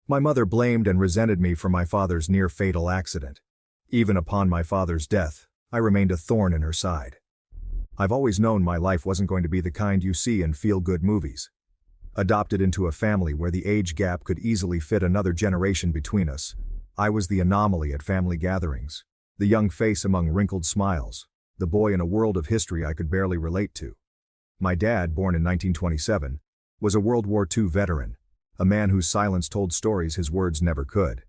My mother blamed and resented me for my father's near-fatal accident. Even upon my father's death, I remained a thorn in her side. I've always known my life wasn't going to be the kind you see in feel-good movies. Adopted into a family where the age gap could easily fit another generation between us, I was the anomaly at family gatherings, the young face among wrinkled smiles, the boy in a world of history I could barely relate to. My dad, born in 1927, was a World War II veteran, a man whose silence told stories his words never could.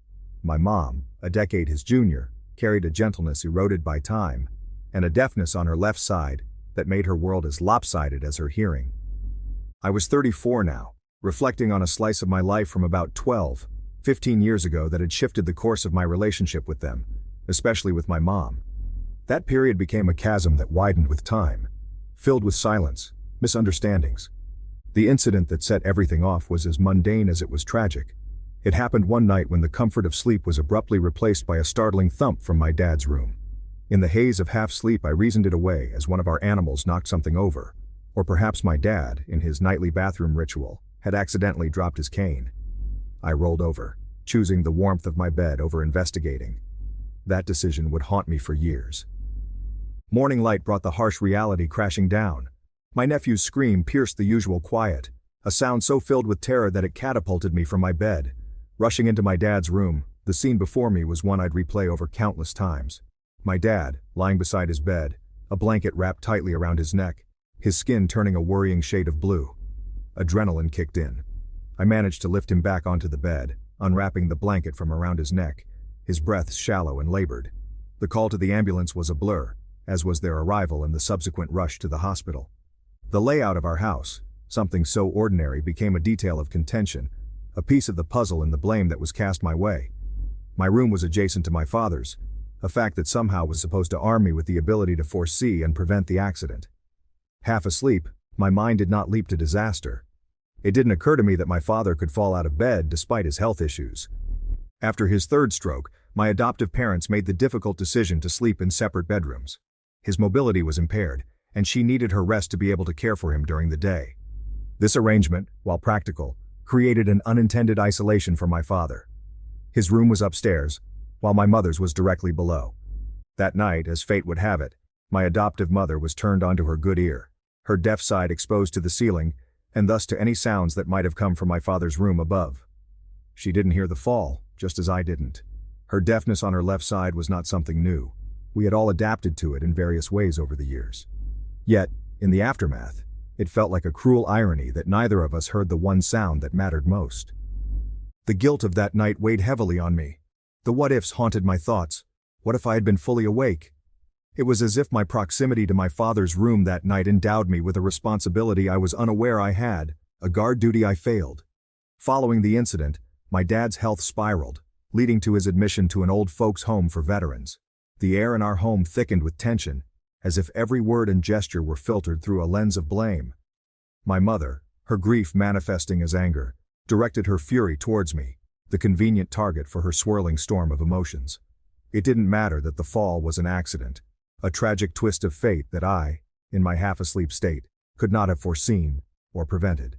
My mom, a decade his junior, carried a gentleness eroded by time, and a deafness on her left side that made her world as lopsided as her hearing. I was 34 now, reflecting on a slice of my life from about 15 years ago that had shifted the course of my relationship with them, especially with my mom. That period became a chasm that widened with time, filled with silence, misunderstandings. The incident that set everything off was as mundane as it was tragic. It happened one night when the comfort of sleep was abruptly replaced by a startling thump from my dad's room. In the haze of half-sleep I reasoned it away as one of our animals knocked something over, or perhaps my dad, in his nightly bathroom ritual, had accidentally dropped his cane. I rolled over, choosing the warmth of my bed over investigating. That decision would haunt me for years. Morning light brought the harsh reality crashing down. My nephew's scream pierced the usual quiet, a sound so filled with terror that it catapulted me from my bed. Rushing into my dad's room, the scene before me was one I'd replay over countless times. My dad, lying beside his bed, a blanket wrapped tightly around his neck, his skin turning a worrying shade of blue. Adrenaline kicked in. I managed to lift him back onto the bed, unwrapping the blanket from around his neck, his breath shallow and labored. The call to the ambulance was a blur, as was their arrival and the subsequent rush to the hospital. The layout of our house, something so ordinary, became a detail of contention, a piece of the puzzle in the blame that was cast my way. My room was adjacent to my father's, a fact that somehow was supposed to arm me with the ability to foresee and prevent the accident. Half asleep, my mind did not leap to disaster. It didn't occur to me that my father could fall out of bed despite his health issues. After his third stroke, my adoptive parents made the difficult decision to sleep in separate bedrooms. His mobility was impaired, and she needed her rest to be able to care for him during the day. This arrangement, while practical, created an unintended isolation for my father. His room was upstairs, while my mother's was directly below. That night, as fate would have it, my adoptive mother was turned onto her good ear, her deaf side exposed to the ceiling, and thus to any sounds that might have come from my father's room above. She didn't hear the fall, just as I didn't. Her deafness on her left side was not something new. We had all adapted to it in various ways over the years. Yet, in the aftermath, it felt like a cruel irony that neither of us heard the one sound that mattered most. The guilt of that night weighed heavily on me. The what-ifs haunted my thoughts. What if I had been fully awake? It was as if my proximity to my father's room that night endowed me with a responsibility I was unaware I had, a guard duty I failed. Following the incident, my dad's health spiraled, leading to his admission to an old folks' home for veterans. The air in our home thickened with tension, as if every word and gesture were filtered through a lens of blame. My mother, her grief manifesting as anger, directed her fury towards me, the convenient target for her swirling storm of emotions. It didn't matter that the fall was an accident, a tragic twist of fate that I, in my half-asleep state, could not have foreseen or prevented.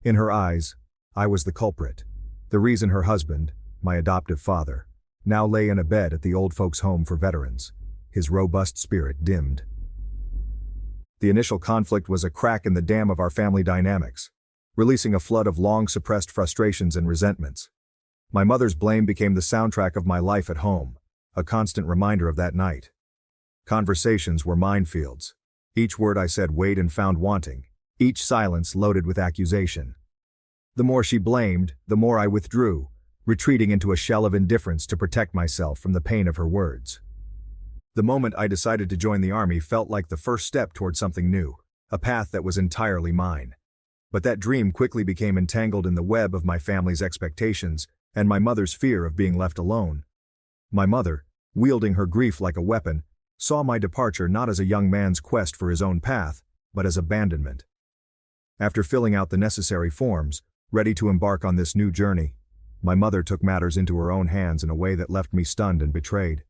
In her eyes, I was the culprit, the reason her husband, my adoptive father, now lay in a bed at the old folks' home for veterans, his robust spirit dimmed. The initial conflict was a crack in the dam of our family dynamics, releasing a flood of long-suppressed frustrations and resentments. My mother's blame became the soundtrack of my life at home, a constant reminder of that night. Conversations were minefields. Each word I said weighed and found wanting, each silence loaded with accusation. The more she blamed, the more I withdrew, retreating into a shell of indifference to protect myself from the pain of her words. The moment I decided to join the army felt like the first step toward something new, a path that was entirely mine. But that dream quickly became entangled in the web of my family's expectations and my mother's fear of being left alone. My mother, wielding her grief like a weapon, saw my departure not as a young man's quest for his own path, but as abandonment. After filling out the necessary forms, ready to embark on this new journey, my mother took matters into her own hands in a way that left me stunned and betrayed.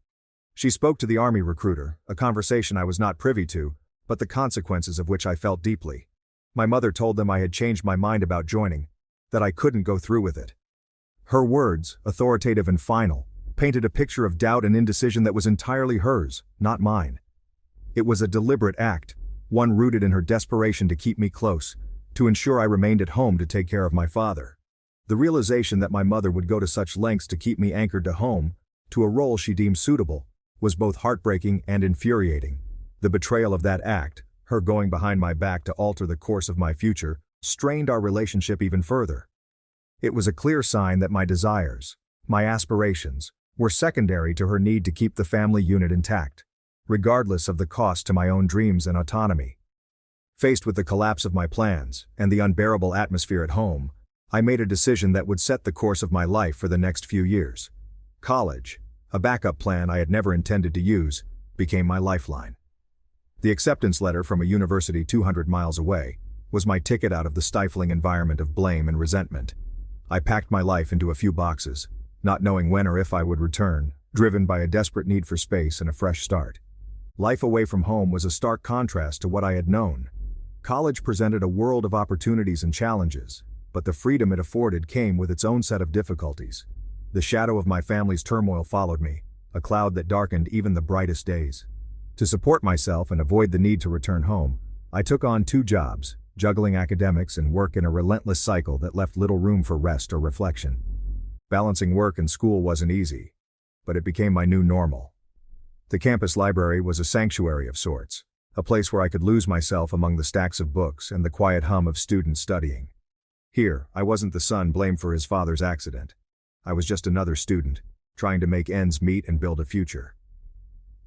She spoke to the army recruiter, a conversation I was not privy to, but the consequences of which I felt deeply. My mother told them I had changed my mind about joining, that I couldn't go through with it. Her words, authoritative and final, painted a picture of doubt and indecision that was entirely hers, not mine. It was a deliberate act, one rooted in her desperation to keep me close, to ensure I remained at home to take care of my father. The realization that my mother would go to such lengths to keep me anchored to home, to a role she deemed suitable, was both heartbreaking and infuriating. The betrayal of that act, her going behind my back to alter the course of my future, strained our relationship even further. It was a clear sign that my desires, my aspirations, were secondary to her need to keep the family unit intact, regardless of the cost to my own dreams and autonomy. Faced with the collapse of my plans and the unbearable atmosphere at home, I made a decision that would set the course of my life for the next few years. College, a backup plan I had never intended to use, became my lifeline. The acceptance letter from a university 200 miles away was my ticket out of the stifling environment of blame and resentment. I packed my life into a few boxes, not knowing when or if I would return, driven by a desperate need for space and a fresh start. Life away from home was a stark contrast to what I had known. College presented a world of opportunities and challenges, but the freedom it afforded came with its own set of difficulties. The shadow of my family's turmoil followed me, a cloud that darkened even the brightest days. To support myself and avoid the need to return home, I took on 2 jobs, juggling academics and work in a relentless cycle that left little room for rest or reflection. Balancing work and school wasn't easy, but it became my new normal. The campus library was a sanctuary of sorts, a place where I could lose myself among the stacks of books and the quiet hum of students studying. Here, I wasn't the son blamed for his father's accident. I was just another student, trying to make ends meet and build a future.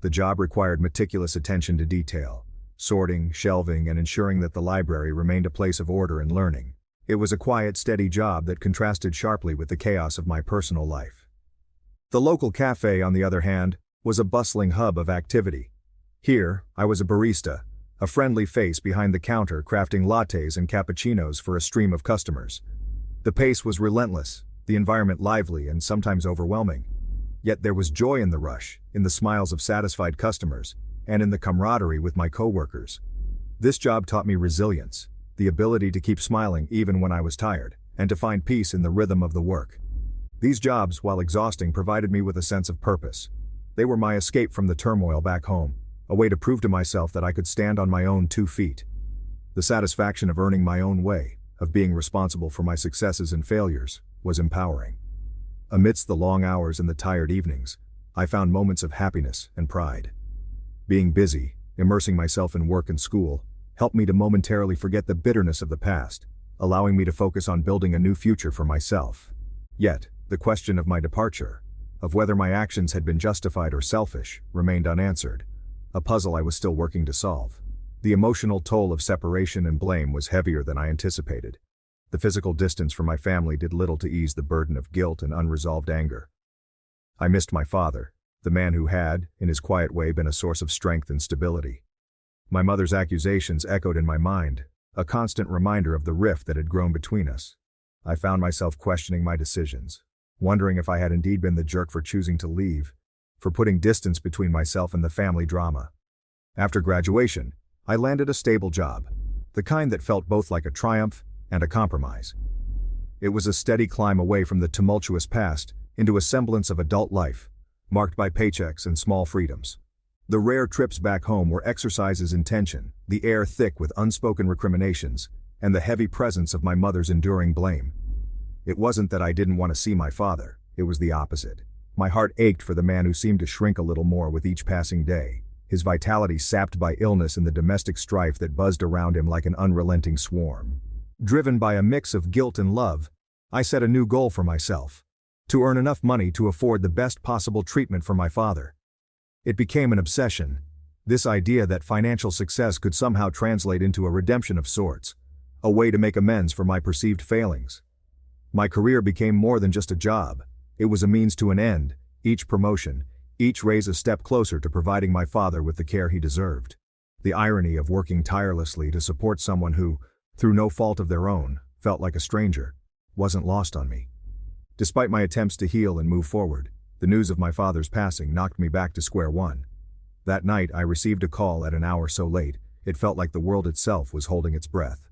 The job required meticulous attention to detail, sorting, shelving, and ensuring that the library remained a place of order and learning. It was a quiet, steady job that contrasted sharply with the chaos of my personal life. The local cafe, on the other hand, was a bustling hub of activity. Here, I was a barista, a friendly face behind the counter crafting lattes and cappuccinos for a stream of customers. The pace was relentless, the environment lively and sometimes overwhelming. Yet there was joy in the rush, in the smiles of satisfied customers, and in the camaraderie with my coworkers. This job taught me resilience, the ability to keep smiling even when I was tired, and to find peace in the rhythm of the work. These jobs, while exhausting, provided me with a sense of purpose. They were my escape from the turmoil back home, a way to prove to myself that I could stand on my own 2 feet. The satisfaction of earning my own way, of being responsible for my successes and failures, was empowering. Amidst the long hours and the tired evenings, I found moments of happiness and pride. Being busy, immersing myself in work and school, helped me to momentarily forget the bitterness of the past, allowing me to focus on building a new future for myself. Yet, the question of my departure, of whether my actions had been justified or selfish, remained unanswered, a puzzle I was still working to solve. The emotional toll of separation and blame was heavier than I anticipated. The physical distance from my family did little to ease the burden of guilt and unresolved anger. I missed my father, the man who had, in his quiet way, been a source of strength and stability. My mother's accusations echoed in my mind, a constant reminder of the rift that had grown between us. I found myself questioning my decisions, wondering if I had indeed been the jerk for choosing to leave, for putting distance between myself and the family drama. After graduation, I landed a stable job, the kind that felt both like a triumph and a compromise. It was a steady climb away from the tumultuous past into a semblance of adult life, marked by paychecks and small freedoms. The rare trips back home were exercises in tension, the air thick with unspoken recriminations, and the heavy presence of my mother's enduring blame. It wasn't that I didn't want to see my father, it was the opposite. My heart ached for the man who seemed to shrink a little more with each passing day, his vitality sapped by illness and the domestic strife that buzzed around him like an unrelenting swarm. Driven by a mix of guilt and love, I set a new goal for myself: to earn enough money to afford the best possible treatment for my father. It became an obsession, this idea that financial success could somehow translate into a redemption of sorts, a way to make amends for my perceived failings. My career became more than just a job, it was a means to an end, each promotion, each raise a step closer to providing my father with the care he deserved. The irony of working tirelessly to support someone who, through no fault of their own, felt like a stranger, wasn't lost on me. Despite my attempts to heal and move forward, the news of my father's passing knocked me back to square one. That night I received a call at an hour so late, it felt like the world itself was holding its breath.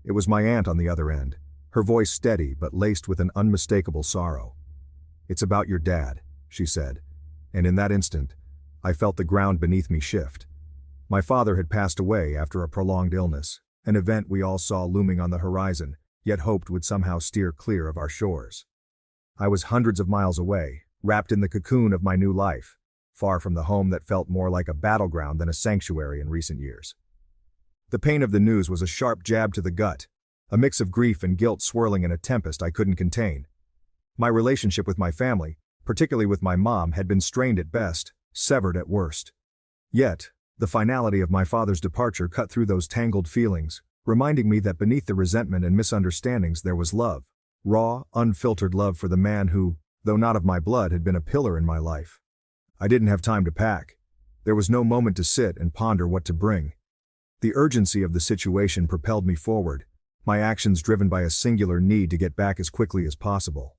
It was my aunt on the other end, her voice steady but laced with an unmistakable sorrow. "It's about your dad," she said, and in that instant, I felt the ground beneath me shift. My father had passed away after a prolonged illness, an event we all saw looming on the horizon, yet hoped would somehow steer clear of our shores. I was hundreds of miles away, wrapped in the cocoon of my new life, far from the home that felt more like a battleground than a sanctuary in recent years. The pain of the news was a sharp jab to the gut, a mix of grief and guilt swirling in a tempest I couldn't contain. My relationship with my family, particularly with my mom, had been strained at best, severed at worst. Yet, the finality of my father's departure cut through those tangled feelings, reminding me that beneath the resentment and misunderstandings there was love, raw, unfiltered love for the man who, though not of my blood, had been a pillar in my life. I didn't have time to pack. There was no moment to sit and ponder what to bring. The urgency of the situation propelled me forward, my actions driven by a singular need to get back as quickly as possible.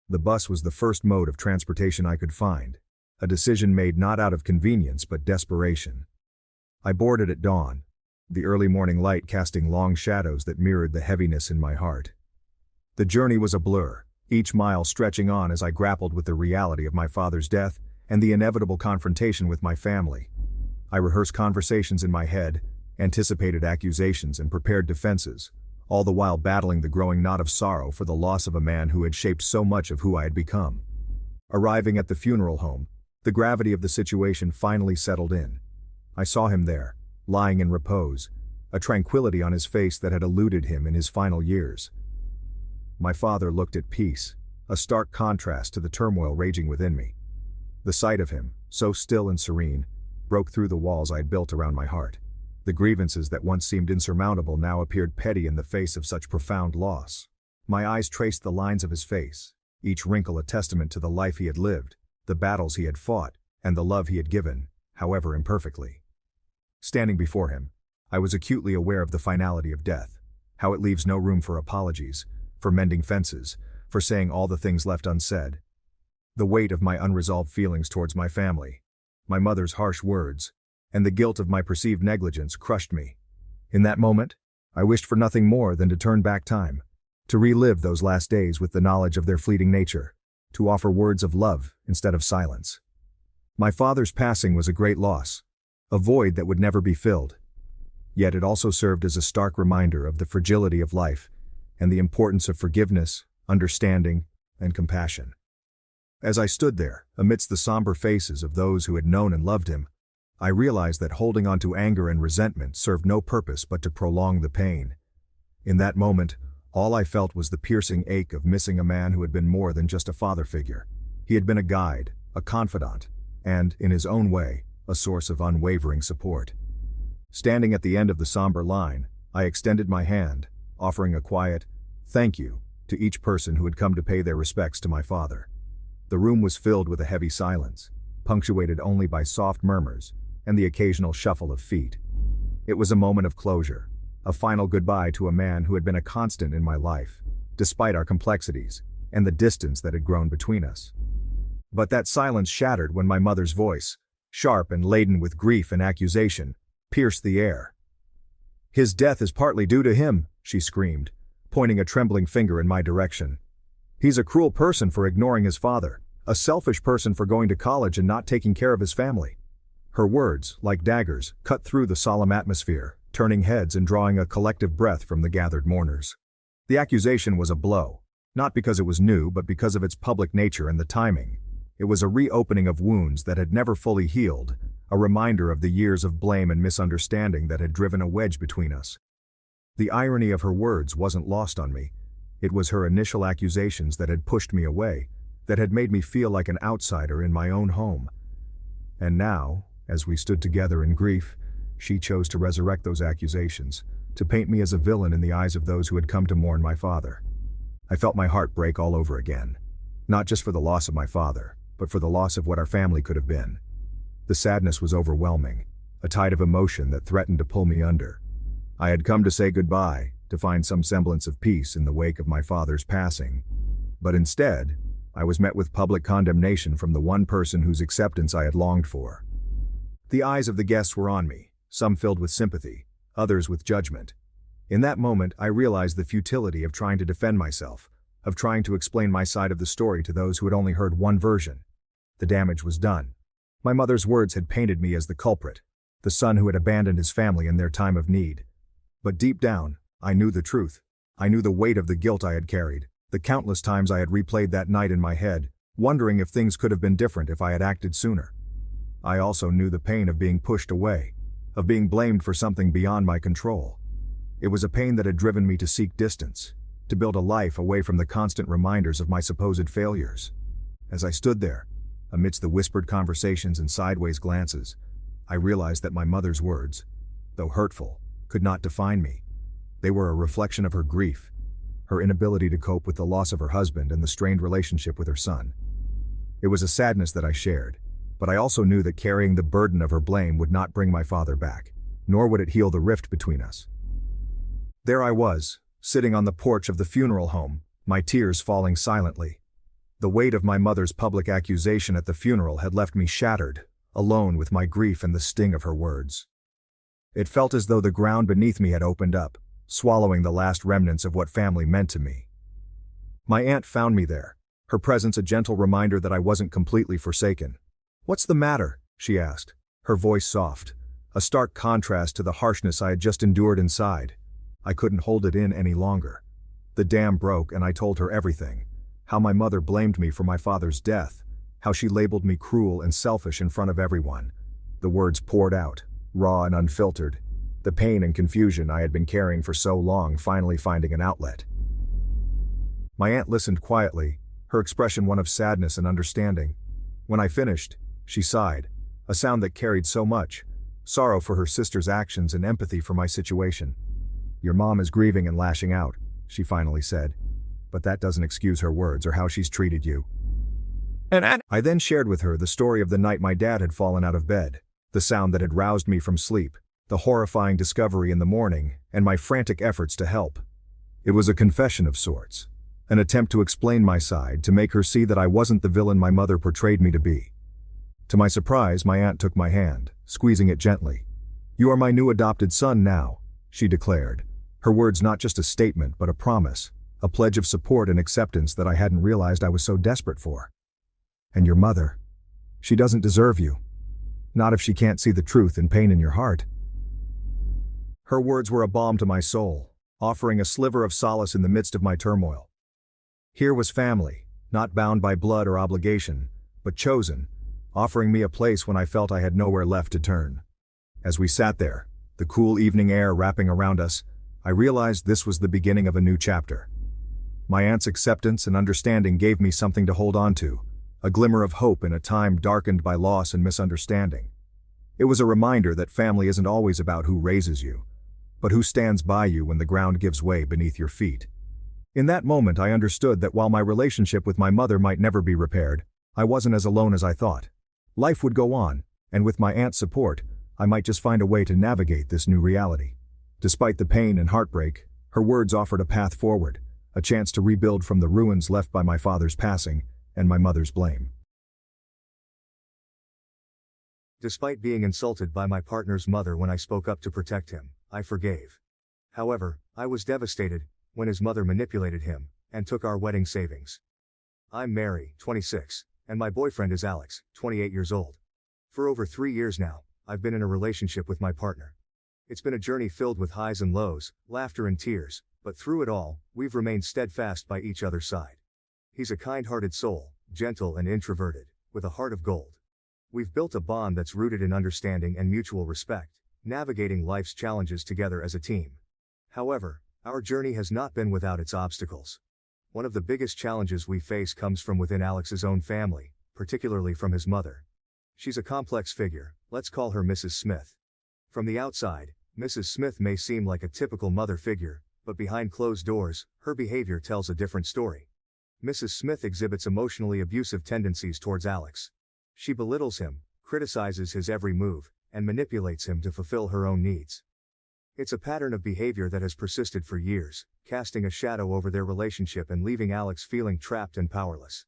The bus was the first mode of transportation I could find, a decision made not out of convenience but desperation. I boarded at dawn, the early morning light casting long shadows that mirrored the heaviness in my heart. The journey was a blur, each mile stretching on as I grappled with the reality of my father's death and the inevitable confrontation with my family. I rehearsed conversations in my head, anticipated accusations and prepared defenses, all the while battling the growing knot of sorrow for the loss of a man who had shaped so much of who I had become. Arriving at the funeral home, the gravity of the situation finally settled in. I saw him there, lying in repose, a tranquility on his face that had eluded him in his final years. My father looked at peace, a stark contrast to the turmoil raging within me. The sight of him, so still and serene, broke through the walls I had built around my heart. The grievances that once seemed insurmountable now appeared petty in the face of such profound loss. My eyes traced the lines of his face, each wrinkle a testament to the life he had lived, the battles he had fought, and the love he had given, however imperfectly. Standing before him, I was acutely aware of the finality of death, how it leaves no room for apologies, for mending fences, for saying all the things left unsaid. The weight of my unresolved feelings towards my family, my mother's harsh words, and the guilt of my perceived negligence crushed me. In that moment, I wished for nothing more than to turn back time, to relive those last days with the knowledge of their fleeting nature, to offer words of love instead of silence. My father's passing was a great loss, a void that would never be filled. Yet it also served as a stark reminder of the fragility of life and the importance of forgiveness, understanding, and compassion. As I stood there, amidst the somber faces of those who had known and loved him, I realized that holding on to anger and resentment served no purpose but to prolong the pain. In that moment, all I felt was the piercing ache of missing a man who had been more than just a father figure. He had been a guide, a confidant, and, in his own way, a source of unwavering support. Standing at the end of the somber line, I extended my hand, offering a quiet, "Thank you," to each person who had come to pay their respects to my father. The room was filled with a heavy silence, punctuated only by soft murmurs and the occasional shuffle of feet. It was a moment of closure, a final goodbye to a man who had been a constant in my life, despite our complexities and the distance that had grown between us. But that silence shattered when my mother's voice, sharp and laden with grief and accusation, pierced the air. "His death is partly due to him," she screamed, pointing a trembling finger in my direction. "He's a cruel person for ignoring his father, a selfish person for going to college and not taking care of his family." Her words, like daggers, cut through the solemn atmosphere, turning heads and drawing a collective breath from the gathered mourners. The accusation was a blow, not because it was new but because of its public nature and the timing. It was a reopening of wounds that had never fully healed, a reminder of the years of blame and misunderstanding that had driven a wedge between us. The irony of her words wasn't lost on me. It was her initial accusations that had pushed me away, that had made me feel like an outsider in my own home. And now, as we stood together in grief, she chose to resurrect those accusations, to paint me as a villain in the eyes of those who had come to mourn my father. I felt my heart break all over again, not just for the loss of my father, but for the loss of what our family could have been. The sadness was overwhelming, a tide of emotion that threatened to pull me under. I had come to say goodbye, to find some semblance of peace in the wake of my father's passing. But instead, I was met with public condemnation from the one person whose acceptance I had longed for. The eyes of the guests were on me, some filled with sympathy, others with judgment. In that moment, I realized the futility of trying to defend myself, of trying to explain my side of the story to those who had only heard one version. The damage was done. My mother's words had painted me as the culprit, the son who had abandoned his family in their time of need. But deep down, I knew the truth. I knew the weight of the guilt I had carried, the countless times I had replayed that night in my head, wondering if things could have been different if I had acted sooner. I also knew the pain of being pushed away, of being blamed for something beyond my control. It was a pain that had driven me to seek distance, to build a life away from the constant reminders of my supposed failures. As I stood there, amidst the whispered conversations and sideways glances, I realized that my mother's words, though hurtful, could not define me. They were a reflection of her grief, her inability to cope with the loss of her husband and the strained relationship with her son. It was a sadness that I shared, but I also knew that carrying the burden of her blame would not bring my father back, nor would it heal the rift between us. There I was, sitting on the porch of the funeral home, my tears falling silently. The weight of my mother's public accusation at the funeral had left me shattered, alone with my grief and the sting of her words. It felt as though the ground beneath me had opened up, swallowing the last remnants of what family meant to me. My aunt found me there, her presence a gentle reminder that I wasn't completely forsaken. "What's the matter?" she asked, her voice soft, a stark contrast to the harshness I had just endured inside. I couldn't hold it in any longer. The dam broke and I told her everything. How my mother blamed me for my father's death, how she labeled me cruel and selfish in front of everyone. The words poured out, raw and unfiltered, the pain and confusion I had been carrying for so long finally finding an outlet. My aunt listened quietly, her expression one of sadness and understanding. When I finished, she sighed, a sound that carried so much, sorrow for her sister's actions and empathy for my situation. "Your mom is grieving and lashing out," she finally said. "But that doesn't excuse her words or how she's treated you." I then shared with her the story of the night my dad had fallen out of bed, the sound that had roused me from sleep, the horrifying discovery in the morning, and my frantic efforts to help. It was a confession of sorts, an attempt to explain my side, to make her see that I wasn't the villain my mother portrayed me to be. To my surprise, my aunt took my hand, squeezing it gently. "You are my new adopted son now," she declared, her words not just a statement but a promise, a pledge of support and acceptance that I hadn't realized I was so desperate for. "And your mother, she doesn't deserve you. Not if she can't see the truth and pain in your heart." Her words were a balm to my soul, offering a sliver of solace in the midst of my turmoil. Here was family, not bound by blood or obligation, but chosen, offering me a place when I felt I had nowhere left to turn. As we sat there, the cool evening air wrapping around us, I realized this was the beginning of a new chapter. My aunt's acceptance and understanding gave me something to hold on to, a glimmer of hope in a time darkened by loss and misunderstanding. It was a reminder that family isn't always about who raises you, but who stands by you when the ground gives way beneath your feet. In that moment I understood that while my relationship with my mother might never be repaired, I wasn't as alone as I thought. Life would go on, and with my aunt's support, I might just find a way to navigate this new reality. Despite the pain and heartbreak, her words offered a path forward, a chance to rebuild from the ruins left by my father's passing and my mother's blame. Despite being insulted by my partner's mother when I spoke up to protect him, I forgave. However, I was devastated when his mother manipulated him and took our wedding savings. I'm Mary, 26, and my boyfriend is Alex, 28 years old. For over 3 years now, I've been in a relationship with my partner. It's been a journey filled with highs and lows, laughter and tears, but through it all, we've remained steadfast by each other's side. He's a kind-hearted soul, gentle and introverted, with a heart of gold. We've built a bond that's rooted in understanding and mutual respect, navigating life's challenges together as a team. However, our journey has not been without its obstacles. One of the biggest challenges we face comes from within Alex's own family, particularly from his mother. She's a complex figure, let's call her Mrs. Smith. From the outside, Mrs. Smith may seem like a typical mother figure, but behind closed doors, her behavior tells a different story. Mrs. Smith exhibits emotionally abusive tendencies towards Alex. She belittles him, criticizes his every move, and manipulates him to fulfill her own needs. It's a pattern of behavior that has persisted for years, casting a shadow over their relationship and leaving Alex feeling trapped and powerless.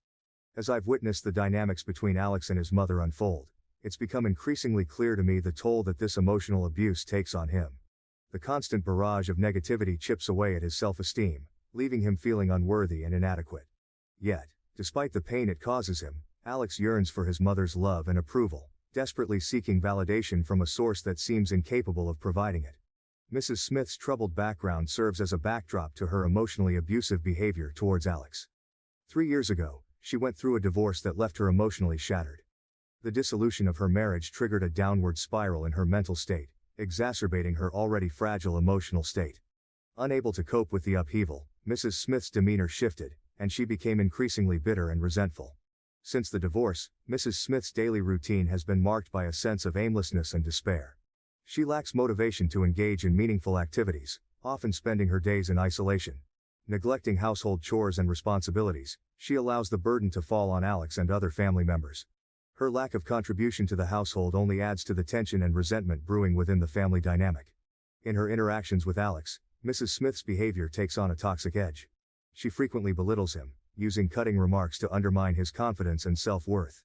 As I've witnessed the dynamics between Alex and his mother unfold, it's become increasingly clear to me the toll that this emotional abuse takes on him. The constant barrage of negativity chips away at his self-esteem, leaving him feeling unworthy and inadequate. Yet, despite the pain it causes him, Alex yearns for his mother's love and approval, desperately seeking validation from a source that seems incapable of providing it. Mrs. Smith's troubled background serves as a backdrop to her emotionally abusive behavior towards Alex. 3 years ago, she went through a divorce that left her emotionally shattered. The dissolution of her marriage triggered a downward spiral in her mental state, exacerbating her already fragile emotional state. Unable to cope with the upheaval, Mrs. Smith's demeanor shifted, and she became increasingly bitter and resentful. Since the divorce, Mrs. Smith's daily routine has been marked by a sense of aimlessness and despair. She lacks motivation to engage in meaningful activities, often spending her days in isolation. Neglecting household chores and responsibilities, she allows the burden to fall on Alex and other family members. Her lack of contribution to the household only adds to the tension and resentment brewing within the family dynamic. In her interactions with Alex, Mrs. Smith's behavior takes on a toxic edge. She frequently belittles him, using cutting remarks to undermine his confidence and self-worth.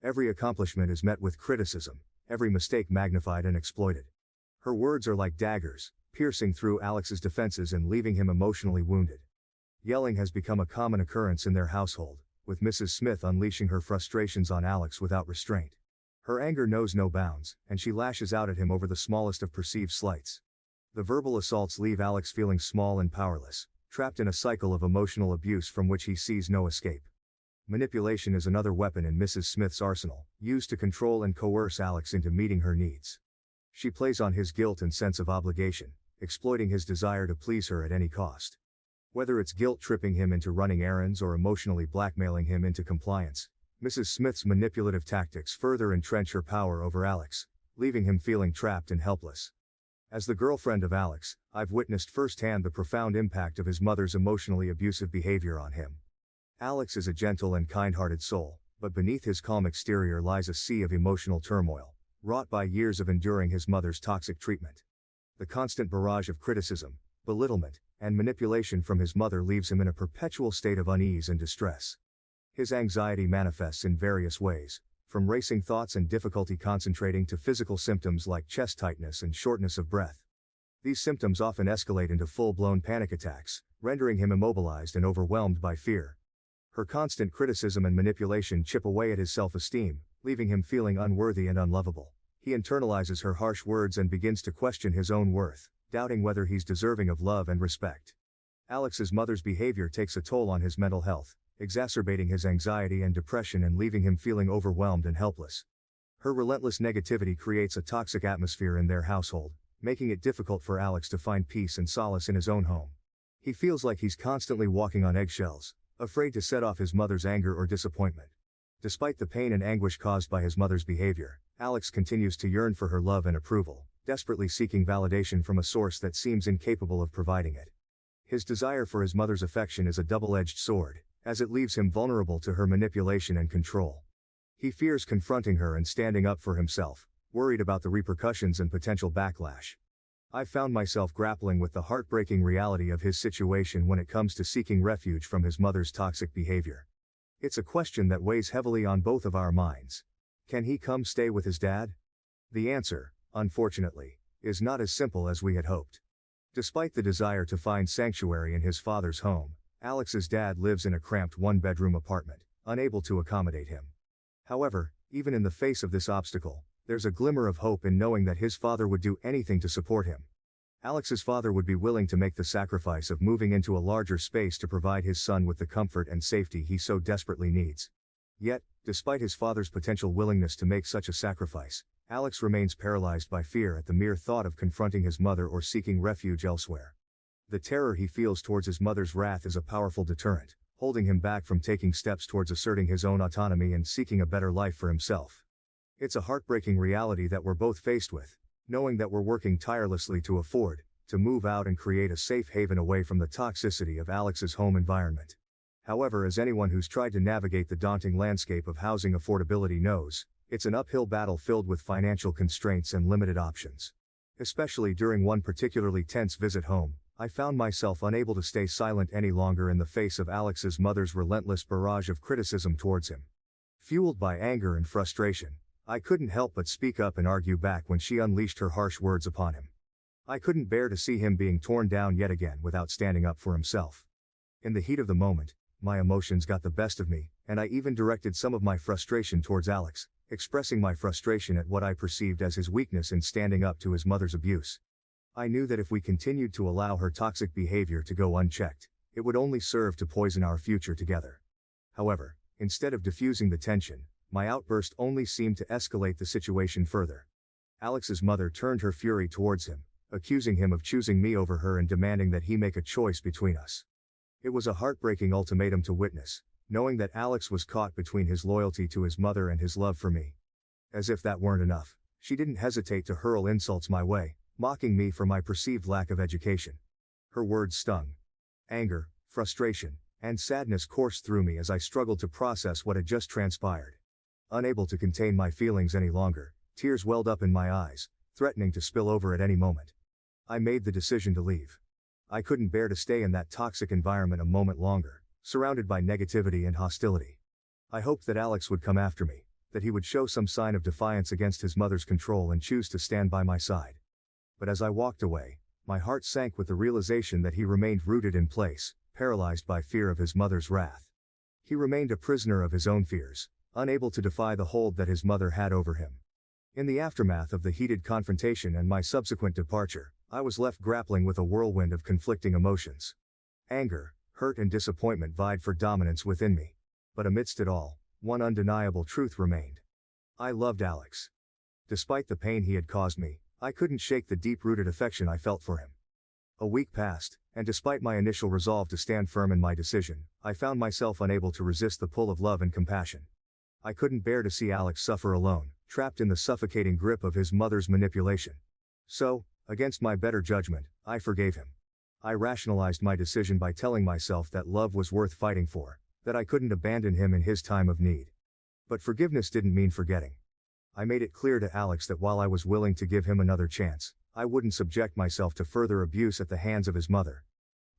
Every accomplishment is met with criticism, every mistake magnified and exploited. Her words are like daggers, piercing through Alex's defenses and leaving him emotionally wounded. Yelling has become a common occurrence in their household, with Mrs. Smith unleashing her frustrations on Alex without restraint. Her anger knows no bounds, and she lashes out at him over the smallest of perceived slights. The verbal assaults leave Alex feeling small and powerless, trapped in a cycle of emotional abuse from which he sees no escape. Manipulation is another weapon in Mrs. Smith's arsenal, used to control and coerce Alex into meeting her needs. She plays on his guilt and sense of obligation, exploiting his desire to please her at any cost. Whether it's guilt-tripping him into running errands or emotionally blackmailing him into compliance, Mrs. Smith's manipulative tactics further entrench her power over Alex, leaving him feeling trapped and helpless. As the girlfriend of Alex, I've witnessed firsthand the profound impact of his mother's emotionally abusive behavior on him. Alex is a gentle and kind-hearted soul, but beneath his calm exterior lies a sea of emotional turmoil, wrought by years of enduring his mother's toxic treatment. The constant barrage of criticism, belittlement, and manipulation from his mother leaves him in a perpetual state of unease and distress. His anxiety manifests in various ways, from racing thoughts and difficulty concentrating to physical symptoms like chest tightness and shortness of breath. These symptoms often escalate into full-blown panic attacks, rendering him immobilized and overwhelmed by fear. Her constant criticism and manipulation chip away at his self-esteem, leaving him feeling unworthy and unlovable. He internalizes her harsh words and begins to question his own worth, doubting whether he's deserving of love and respect. Alex's mother's behavior takes a toll on his mental health, exacerbating his anxiety and depression and leaving him feeling overwhelmed and helpless. Her relentless negativity creates a toxic atmosphere in their household, making it difficult for Alex to find peace and solace in his own home. He feels like he's constantly walking on eggshells, afraid to set off his mother's anger or disappointment. Despite the pain and anguish caused by his mother's behavior, Alex continues to yearn for her love and approval, desperately seeking validation from a source that seems incapable of providing it. His desire for his mother's affection is a double-edged sword, as it leaves him vulnerable to her manipulation and control. He fears confronting her and standing up for himself, worried about the repercussions and potential backlash. I've found myself grappling with the heartbreaking reality of his situation when it comes to seeking refuge from his mother's toxic behavior. It's a question that weighs heavily on both of our minds. Can he come stay with his dad? The answer, unfortunately, is not as simple as we had hoped. Despite the desire to find sanctuary in his father's home, Alex's dad lives in a cramped one-bedroom apartment, unable to accommodate him. However, even in the face of this obstacle, there's a glimmer of hope in knowing that his father would do anything to support him. Alex's father would be willing to make the sacrifice of moving into a larger space to provide his son with the comfort and safety he so desperately needs. Yet, despite his father's potential willingness to make such a sacrifice, Alex remains paralyzed by fear at the mere thought of confronting his mother or seeking refuge elsewhere. The terror he feels towards his mother's wrath is a powerful deterrent, holding him back from taking steps towards asserting his own autonomy and seeking a better life for himself. It's a heartbreaking reality that we're both faced with, knowing that we're working tirelessly to move out and create a safe haven away from the toxicity of Alex's home environment. However, as anyone who's tried to navigate the daunting landscape of housing affordability knows, it's an uphill battle filled with financial constraints and limited options. Especially during one particularly tense visit home, I found myself unable to stay silent any longer in the face of Alex's mother's relentless barrage of criticism towards him. Fueled by anger and frustration, I couldn't help but speak up and argue back when she unleashed her harsh words upon him. I couldn't bear to see him being torn down yet again without standing up for himself. In the heat of the moment, my emotions got the best of me, and I even directed some of my frustration towards Alex, expressing my frustration at what I perceived as his weakness in standing up to his mother's abuse. I knew that if we continued to allow her toxic behavior to go unchecked, it would only serve to poison our future together. However, instead of diffusing the tension, my outburst only seemed to escalate the situation further. Alex's mother turned her fury towards him, accusing him of choosing me over her and demanding that he make a choice between us. It was a heartbreaking ultimatum to witness, knowing that Alex was caught between his loyalty to his mother and his love for me. As if that weren't enough, she didn't hesitate to hurl insults my way, mocking me for my perceived lack of education. Her words stung. Anger, frustration, and sadness coursed through me as I struggled to process what had just transpired. Unable to contain my feelings any longer, tears welled up in my eyes, threatening to spill over at any moment. I made the decision to leave. I couldn't bear to stay in that toxic environment a moment longer, surrounded by negativity and hostility. I hoped that Alex would come after me, that he would show some sign of defiance against his mother's control and choose to stand by my side. But as I walked away, my heart sank with the realization that he remained rooted in place, paralyzed by fear of his mother's wrath. He remained a prisoner of his own fears, unable to defy the hold that his mother had over him. In the aftermath of the heated confrontation and my subsequent departure, I was left grappling with a whirlwind of conflicting emotions. Anger, hurt and disappointment vied for dominance within me. But amidst it all, one undeniable truth remained. I loved Alex. Despite the pain he had caused me, I couldn't shake the deep-rooted affection I felt for him. A week passed, and despite my initial resolve to stand firm in my decision, I found myself unable to resist the pull of love and compassion. I couldn't bear to see Alex suffer alone, trapped in the suffocating grip of his mother's manipulation. So, against my better judgment, I forgave him. I rationalized my decision by telling myself that love was worth fighting for, that I couldn't abandon him in his time of need. But forgiveness didn't mean forgetting. I made it clear to Alex that while I was willing to give him another chance, I wouldn't subject myself to further abuse at the hands of his mother.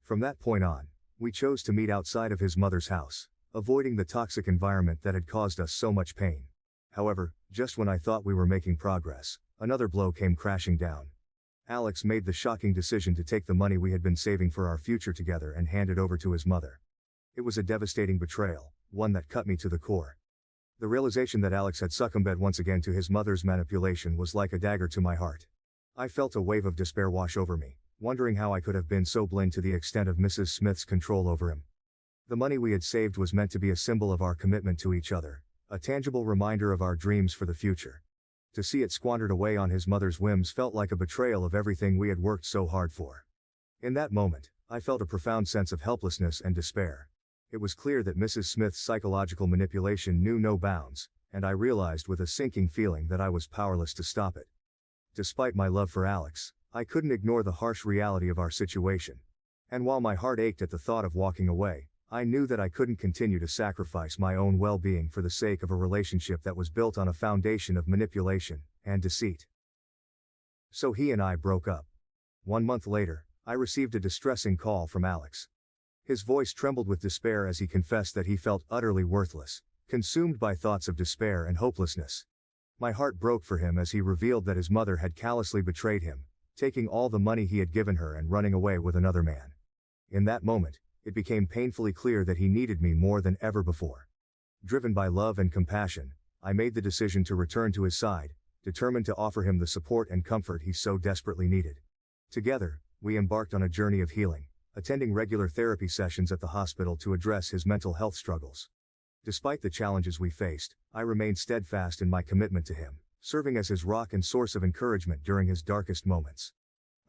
From that point on, we chose to meet outside of his mother's house, avoiding the toxic environment that had caused us so much pain. However, just when I thought we were making progress, another blow came crashing down. Alex made the shocking decision to take the money we had been saving for our future together and hand it over to his mother. It was a devastating betrayal, one that cut me to the core. The realization that Alex had succumbed once again to his mother's manipulation was like a dagger to my heart. I felt a wave of despair wash over me, wondering how I could have been so blind to the extent of Mrs. Smith's control over him. The money we had saved was meant to be a symbol of our commitment to each other, a tangible reminder of our dreams for the future. To see it squandered away on his mother's whims felt like a betrayal of everything we had worked so hard for. In that moment, I felt a profound sense of helplessness and despair. It was clear that Mrs. Smith's psychological manipulation knew no bounds, and I realized with a sinking feeling that I was powerless to stop it. Despite my love for Alex, I couldn't ignore the harsh reality of our situation. And while my heart ached at the thought of walking away, I knew that I couldn't continue to sacrifice my own well-being for the sake of a relationship that was built on a foundation of manipulation and deceit. So he and I broke up. 1 month later, I received a distressing call from Alex. His voice trembled with despair as he confessed that he felt utterly worthless, consumed by thoughts of despair and hopelessness. My heart broke for him as he revealed that his mother had callously betrayed him, taking all the money he had given her and running away with another man. In that moment, it became painfully clear that he needed me more than ever before. Driven by love and compassion, I made the decision to return to his side, determined to offer him the support and comfort he so desperately needed. Together, we embarked on a journey of healing, attending regular therapy sessions at the hospital to address his mental health struggles. Despite the challenges we faced, I remained steadfast in my commitment to him, serving as his rock and source of encouragement during his darkest moments.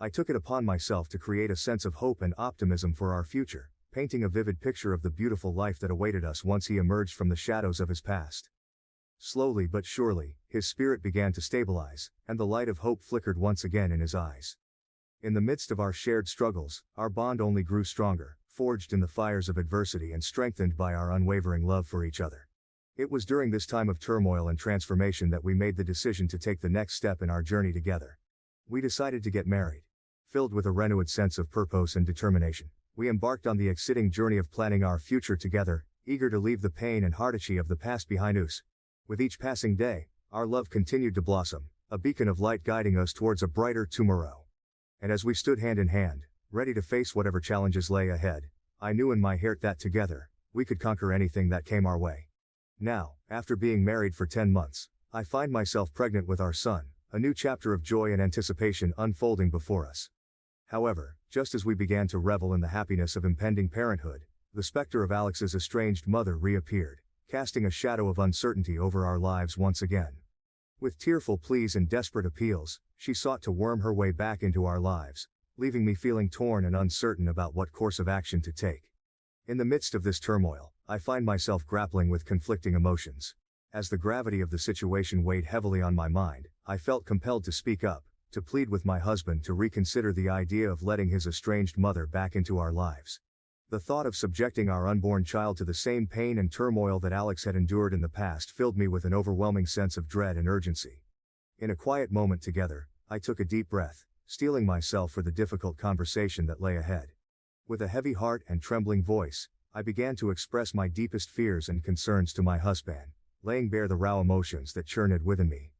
I took it upon myself to create a sense of hope and optimism for our future, painting a vivid picture of the beautiful life that awaited us once he emerged from the shadows of his past. Slowly but surely, his spirit began to stabilize, and the light of hope flickered once again in his eyes. In the midst of our shared struggles, our bond only grew stronger, forged in the fires of adversity and strengthened by our unwavering love for each other. It was during this time of turmoil and transformation that we made the decision to take the next step in our journey together. We decided to get married. Filled with a renewed sense of purpose and determination, we embarked on the exciting journey of planning our future together, eager to leave the pain and heartache of the past behind us. With each passing day, our love continued to blossom, a beacon of light guiding us towards a brighter tomorrow. And as we stood hand in hand, ready to face whatever challenges lay ahead, I knew in my heart that together, we could conquer anything that came our way. Now, after being married for 10 months, I find myself pregnant with our son, a new chapter of joy and anticipation unfolding before us. However, just as we began to revel in the happiness of impending parenthood, the specter of Alex's estranged mother reappeared, casting a shadow of uncertainty over our lives once again. With tearful pleas and desperate appeals, she sought to worm her way back into our lives, leaving me feeling torn and uncertain about what course of action to take. In the midst of this turmoil, I find myself grappling with conflicting emotions. As the gravity of the situation weighed heavily on my mind, I felt compelled to speak up, to plead with my husband to reconsider the idea of letting his estranged mother back into our lives. The thought of subjecting our unborn child to the same pain and turmoil that Alex had endured in the past filled me with an overwhelming sense of dread and urgency. In a quiet moment together, I took a deep breath, steeling myself for the difficult conversation that lay ahead. With a heavy heart and trembling voice, I began to express my deepest fears and concerns to my husband, laying bare the raw emotions that churned within me.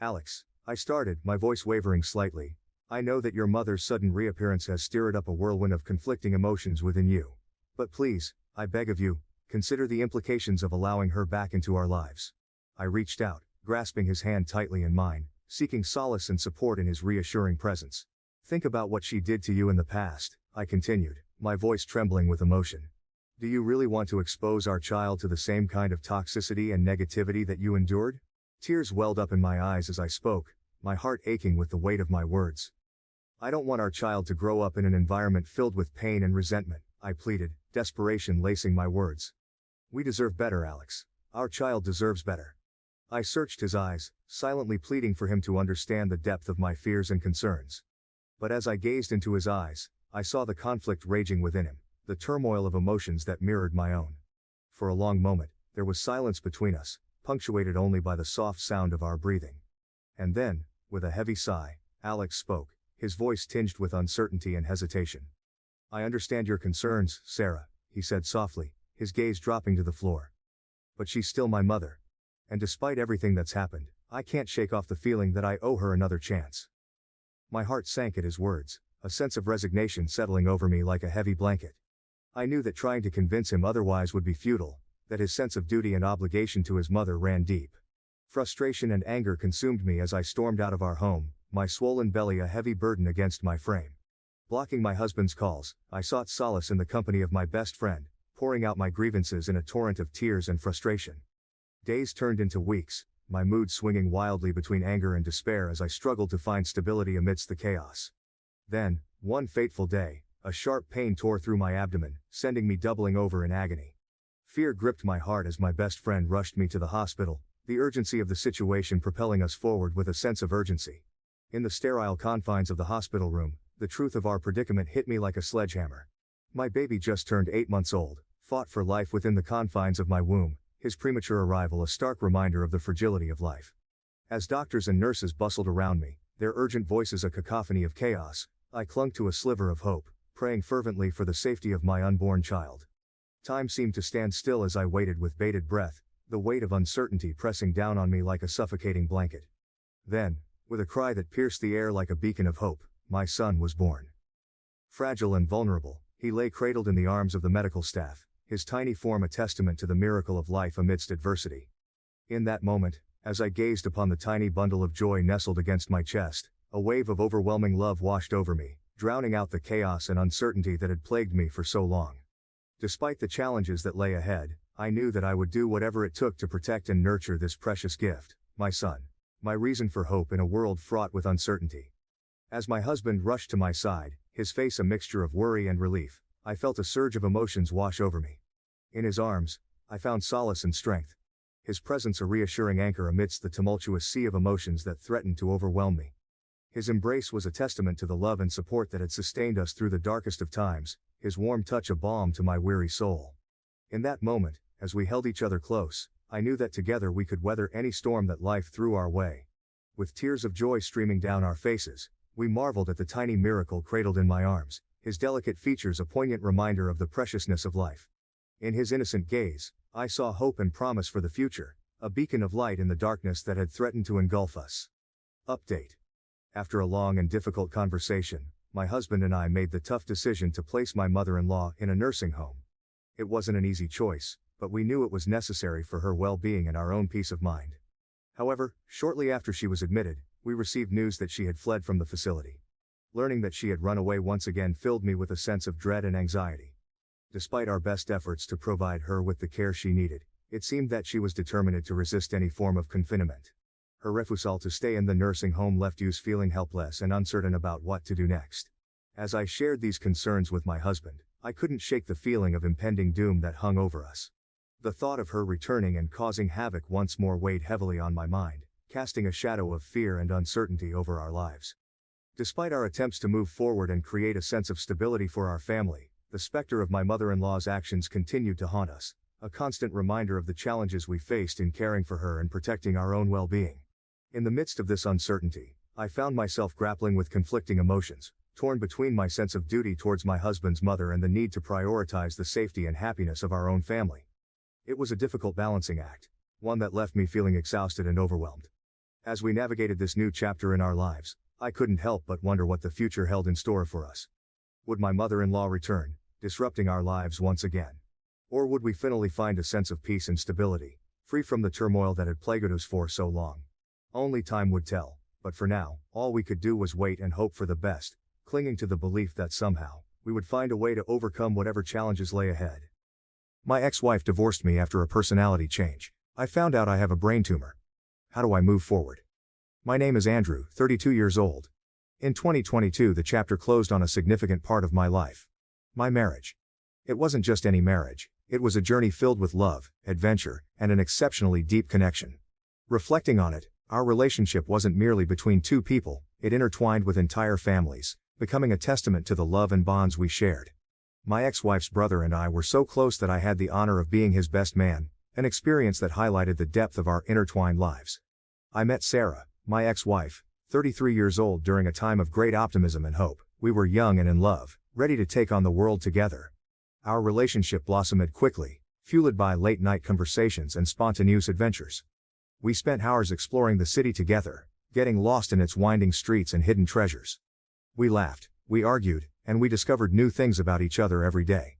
Alex, I started, my voice wavering slightly, I know that your mother's sudden reappearance has stirred up a whirlwind of conflicting emotions within you. But please, I beg of you, consider the implications of allowing her back into our lives. I reached out, grasping his hand tightly in mine, seeking solace and support in his reassuring presence. Think about what she did to you in the past, I continued, my voice trembling with emotion. Do you really want to expose our child to the same kind of toxicity and negativity that you endured? Tears welled up in my eyes as I spoke, my heart aching with the weight of my words. I don't want our child to grow up in an environment filled with pain and resentment, I pleaded, desperation lacing my words. We deserve better, Alex. Our child deserves better. I searched his eyes, silently pleading for him to understand the depth of my fears and concerns. But as I gazed into his eyes, I saw the conflict raging within him, the turmoil of emotions that mirrored my own. For a long moment, there was silence between us, punctuated only by the soft sound of our breathing. And then, with a heavy sigh, Alex spoke, his voice tinged with uncertainty and hesitation. I understand your concerns, Sarah, he said softly, his gaze dropping to the floor. But she's still my mother. And despite everything that's happened, I can't shake off the feeling that I owe her another chance. My heart sank at his words, a sense of resignation settling over me like a heavy blanket. I knew that trying to convince him otherwise would be futile, that his sense of duty and obligation to his mother ran deep. Frustration and anger consumed me as I stormed out of our home, my swollen belly a heavy burden against my frame. Blocking my husband's calls, I sought solace in the company of my best friend, pouring out my grievances in a torrent of tears and frustration. Days turned into weeks, my mood swinging wildly between anger and despair as I struggled to find stability amidst the chaos. Then, one fateful day, a sharp pain tore through my abdomen, sending me doubling over in agony. Fear gripped my heart as my best friend rushed me to the hospital, the urgency of the situation propelling us forward with a sense of urgency. In the sterile confines of the hospital room, the truth of our predicament hit me like a sledgehammer. My baby just turned 8 months old, fought for life within the confines of my womb, his premature arrival a stark reminder of the fragility of life. As doctors and nurses bustled around me, their urgent voices a cacophony of chaos, I clung to a sliver of hope, praying fervently for the safety of my unborn child. Time seemed to stand still as I waited with bated breath, the weight of uncertainty pressing down on me like a suffocating blanket. Then, with a cry that pierced the air like a beacon of hope, my son was born. Fragile and vulnerable, he lay cradled in the arms of the medical staff, his tiny form a testament to the miracle of life amidst adversity. In that moment, as I gazed upon the tiny bundle of joy nestled against my chest, a wave of overwhelming love washed over me, drowning out the chaos and uncertainty that had plagued me for so long. Despite the challenges that lay ahead, I knew that I would do whatever it took to protect and nurture this precious gift, my son, my reason for hope in a world fraught with uncertainty. As my husband rushed to my side, his face a mixture of worry and relief, I felt a surge of emotions wash over me. In his arms, I found solace and strength. His presence a reassuring anchor amidst the tumultuous sea of emotions that threatened to overwhelm me. His embrace was a testament to the love and support that had sustained us through the darkest of times, his warm touch a balm to my weary soul. In that moment, as we held each other close, I knew that together we could weather any storm that life threw our way. With tears of joy streaming down our faces, we marveled at the tiny miracle cradled in my arms, his delicate features a poignant reminder of the preciousness of life. In his innocent gaze, I saw hope and promise for the future, a beacon of light in the darkness that had threatened to engulf us. Update. After a long and difficult conversation, my husband and I made the tough decision to place my mother-in-law in a nursing home. It wasn't an easy choice, but we knew it was necessary for her well-being and our own peace of mind. However, shortly after she was admitted, we received news that she had fled from the facility. Learning that she had run away once again filled me with a sense of dread and anxiety. Despite our best efforts to provide her with the care she needed, it seemed that she was determined to resist any form of confinement. Her refusal to stay in the nursing home left us feeling helpless and uncertain about what to do next. As I shared these concerns with my husband, I couldn't shake the feeling of impending doom that hung over us. The thought of her returning and causing havoc once more weighed heavily on my mind, casting a shadow of fear and uncertainty over our lives. Despite our attempts to move forward and create a sense of stability for our family, the specter of my mother-in-law's actions continued to haunt us, a constant reminder of the challenges we faced in caring for her and protecting our own well-being. In the midst of this uncertainty, I found myself grappling with conflicting emotions, torn between my sense of duty towards my husband's mother and the need to prioritize the safety and happiness of our own family. It was a difficult balancing act, one that left me feeling exhausted and overwhelmed. As we navigated this new chapter in our lives, I couldn't help but wonder what the future held in store for us. Would my mother-in-law return, disrupting our lives once again? Or would we finally find a sense of peace and stability, free from the turmoil that had plagued us for so long? Only time would tell, but for now, all we could do was wait and hope for the best, clinging to the belief that somehow, we would find a way to overcome whatever challenges lay ahead. My ex-wife divorced me after a personality change. I found out I have a brain tumor. How do I move forward? My name is Andrew, 32 years old. In 2022, the chapter closed on a significant part of my life. My marriage. It wasn't just any marriage, it was a journey filled with love, adventure, and an exceptionally deep connection. Reflecting on it, our relationship wasn't merely between two people, it intertwined with entire families, becoming a testament to the love and bonds we shared. My ex-wife's brother and I were so close that I had the honor of being his best man, an experience that highlighted the depth of our intertwined lives. I met Sarah, my ex-wife, 33 years old, during a time of great optimism and hope. We were young and in love, ready to take on the world together. Our relationship blossomed quickly, fueled by late-night conversations and spontaneous adventures. We spent hours exploring the city together, getting lost in its winding streets and hidden treasures. We laughed, we argued, and we discovered new things about each other every day.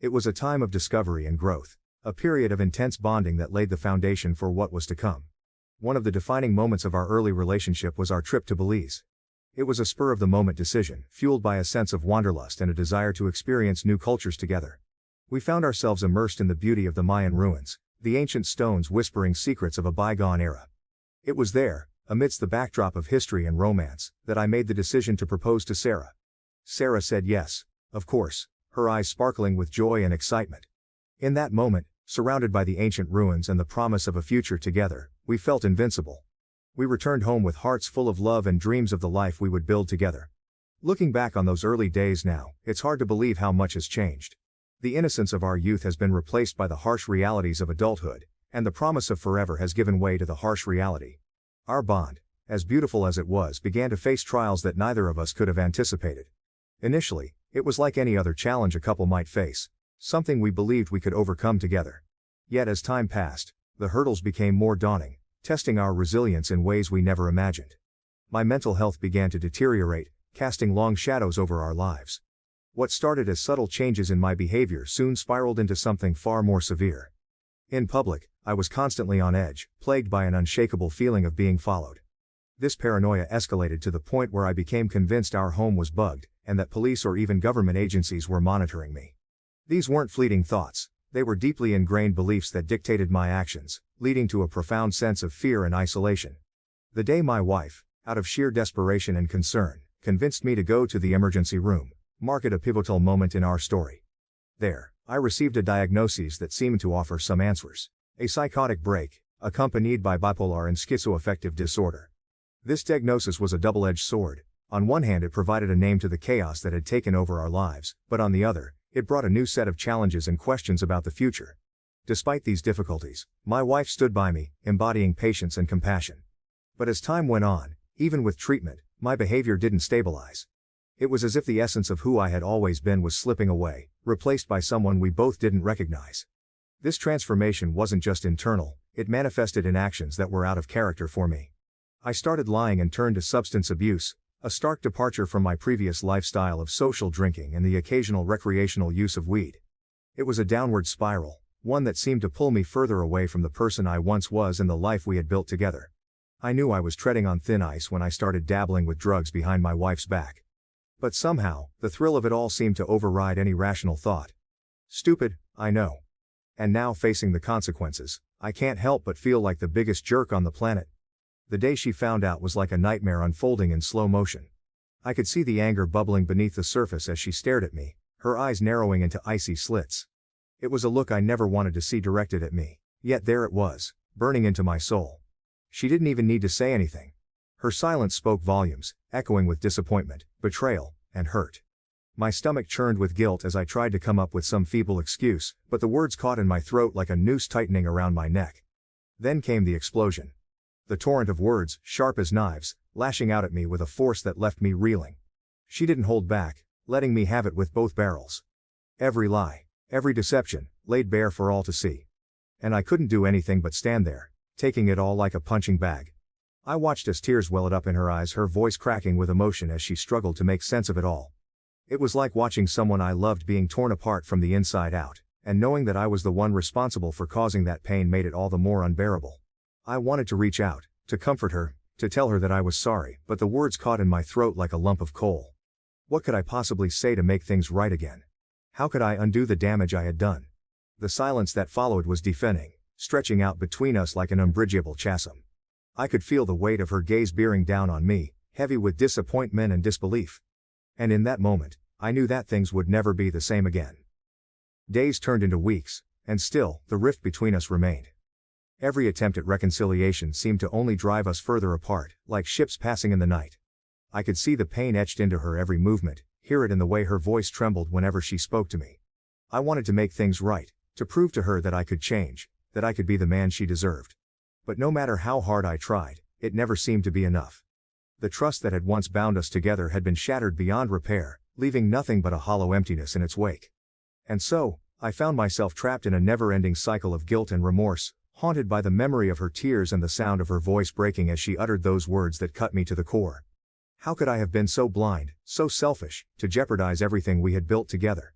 It was a time of discovery and growth, a period of intense bonding that laid the foundation for what was to come. One of the defining moments of our early relationship was our trip to Belize. It was a spur-of-the-moment decision, fueled by a sense of wanderlust and a desire to experience new cultures together. We found ourselves immersed in the beauty of the Mayan ruins, the ancient stones whispering secrets of a bygone era. It was there, amidst the backdrop of history and romance, that I made the decision to propose to Sarah. Sarah said yes, of course, her eyes sparkling with joy and excitement. In that moment, surrounded by the ancient ruins and the promise of a future together, we felt invincible. We returned home with hearts full of love and dreams of the life we would build together. Looking back on those early days now, it's hard to believe how much has changed. The innocence of our youth has been replaced by the harsh realities of adulthood, and the promise of forever has given way to the harsh reality. Our bond, as beautiful as it was, began to face trials that neither of us could have anticipated. Initially, it was like any other challenge a couple might face, something we believed we could overcome together. Yet as time passed, the hurdles became more daunting, testing our resilience in ways we never imagined. My mental health began to deteriorate, casting long shadows over our lives. What started as subtle changes in my behavior soon spiraled into something far more severe. In public, I was constantly on edge, plagued by an unshakable feeling of being followed. This paranoia escalated to the point where I became convinced our home was bugged, and that police or even government agencies were monitoring me. These weren't fleeting thoughts, they were deeply ingrained beliefs that dictated my actions, leading to a profound sense of fear and isolation. The day my wife, out of sheer desperation and concern, convinced me to go to the emergency room, marked a pivotal moment in our story. There, I received a diagnosis that seemed to offer some answers. A psychotic break, accompanied by bipolar and schizoaffective disorder. This diagnosis was a double-edged sword. On one hand, it provided a name to the chaos that had taken over our lives, but on the other, it brought a new set of challenges and questions about the future. Despite these difficulties, my wife stood by me, embodying patience and compassion. But as time went on, even with treatment, my behavior didn't stabilize. It was as if the essence of who I had always been was slipping away, replaced by someone we both didn't recognize. This transformation wasn't just internal, it manifested in actions that were out of character for me. I started lying and turned to substance abuse, a stark departure from my previous lifestyle of social drinking and the occasional recreational use of weed. It was a downward spiral, one that seemed to pull me further away from the person I once was and the life we had built together. I knew I was treading on thin ice when I started dabbling with drugs behind my wife's back. But somehow, the thrill of it all seemed to override any rational thought. Stupid, I know. And now facing the consequences, I can't help but feel like the biggest jerk on the planet. The day she found out was like a nightmare unfolding in slow motion. I could see the anger bubbling beneath the surface as she stared at me, her eyes narrowing into icy slits. It was a look I never wanted to see directed at me, yet there it was, burning into my soul. She didn't even need to say anything. Her silence spoke volumes, echoing with disappointment, betrayal, and hurt. My stomach churned with guilt as I tried to come up with some feeble excuse, but the words caught in my throat like a noose tightening around my neck. Then came the explosion. The torrent of words, sharp as knives, lashing out at me with a force that left me reeling. She didn't hold back, letting me have it with both barrels. Every lie, every deception, laid bare for all to see. And I couldn't do anything but stand there, taking it all like a punching bag. I watched as tears welled up in her eyes, her voice cracking with emotion as she struggled to make sense of it all. It was like watching someone I loved being torn apart from the inside out, and knowing that I was the one responsible for causing that pain made it all the more unbearable. I wanted to reach out, to comfort her, to tell her that I was sorry, but the words caught in my throat like a lump of coal. What could I possibly say to make things right again? How could I undo the damage I had done? The silence that followed was deafening, stretching out between us like an unbridgeable chasm. I could feel the weight of her gaze bearing down on me, heavy with disappointment and disbelief. And in that moment, I knew that things would never be the same again. Days turned into weeks, and still, the rift between us remained. Every attempt at reconciliation seemed to only drive us further apart, like ships passing in the night. I could see the pain etched into her every movement, hear it in the way her voice trembled whenever she spoke to me. I wanted to make things right, to prove to her that I could change, that I could be the man she deserved. But no matter how hard I tried, it never seemed to be enough. The trust that had once bound us together had been shattered beyond repair, leaving nothing but a hollow emptiness in its wake. And so, I found myself trapped in a never-ending cycle of guilt and remorse, haunted by the memory of her tears and the sound of her voice breaking as she uttered those words that cut me to the core. How could I have been so blind, so selfish, to jeopardize everything we had built together?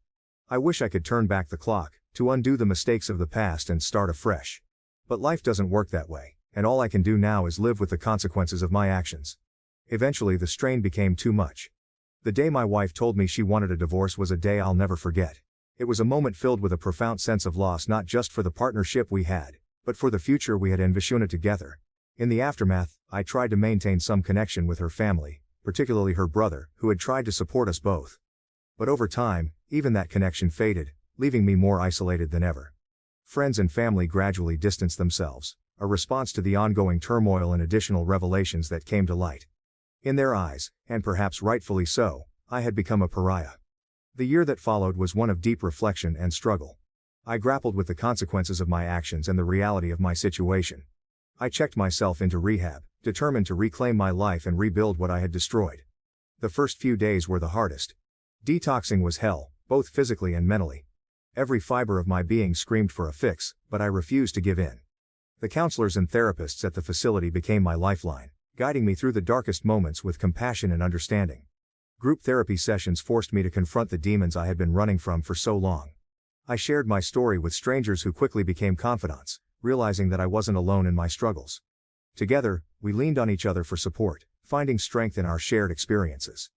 I wish I could turn back the clock, to undo the mistakes of the past and start afresh. But life doesn't work that way, and all I can do now is live with the consequences of my actions. Eventually the strain became too much. The day my wife told me she wanted a divorce was a day I'll never forget. It was a moment filled with a profound sense of loss, not just for the partnership we had, but for the future we had envisioned together. In the aftermath, I tried to maintain some connection with her family, particularly her brother, who had tried to support us both. But over time, even that connection faded, leaving me more isolated than ever. Friends and family gradually distanced themselves, a response to the ongoing turmoil and additional revelations that came to light. In their eyes, and perhaps rightfully so, I had become a pariah. The year that followed was one of deep reflection and struggle. I grappled with the consequences of my actions and the reality of my situation. I checked myself into rehab, determined to reclaim my life and rebuild what I had destroyed. The first few days were the hardest. Detoxing was hell, both physically and mentally. Every fiber of my being screamed for a fix, but I refused to give in. The counselors and therapists at the facility became my lifeline, guiding me through the darkest moments with compassion and understanding. Group therapy sessions forced me to confront the demons I had been running from for so long. I shared my story with strangers who quickly became confidants, realizing that I wasn't alone in my struggles. Together, we leaned on each other for support, finding strength in our shared experiences.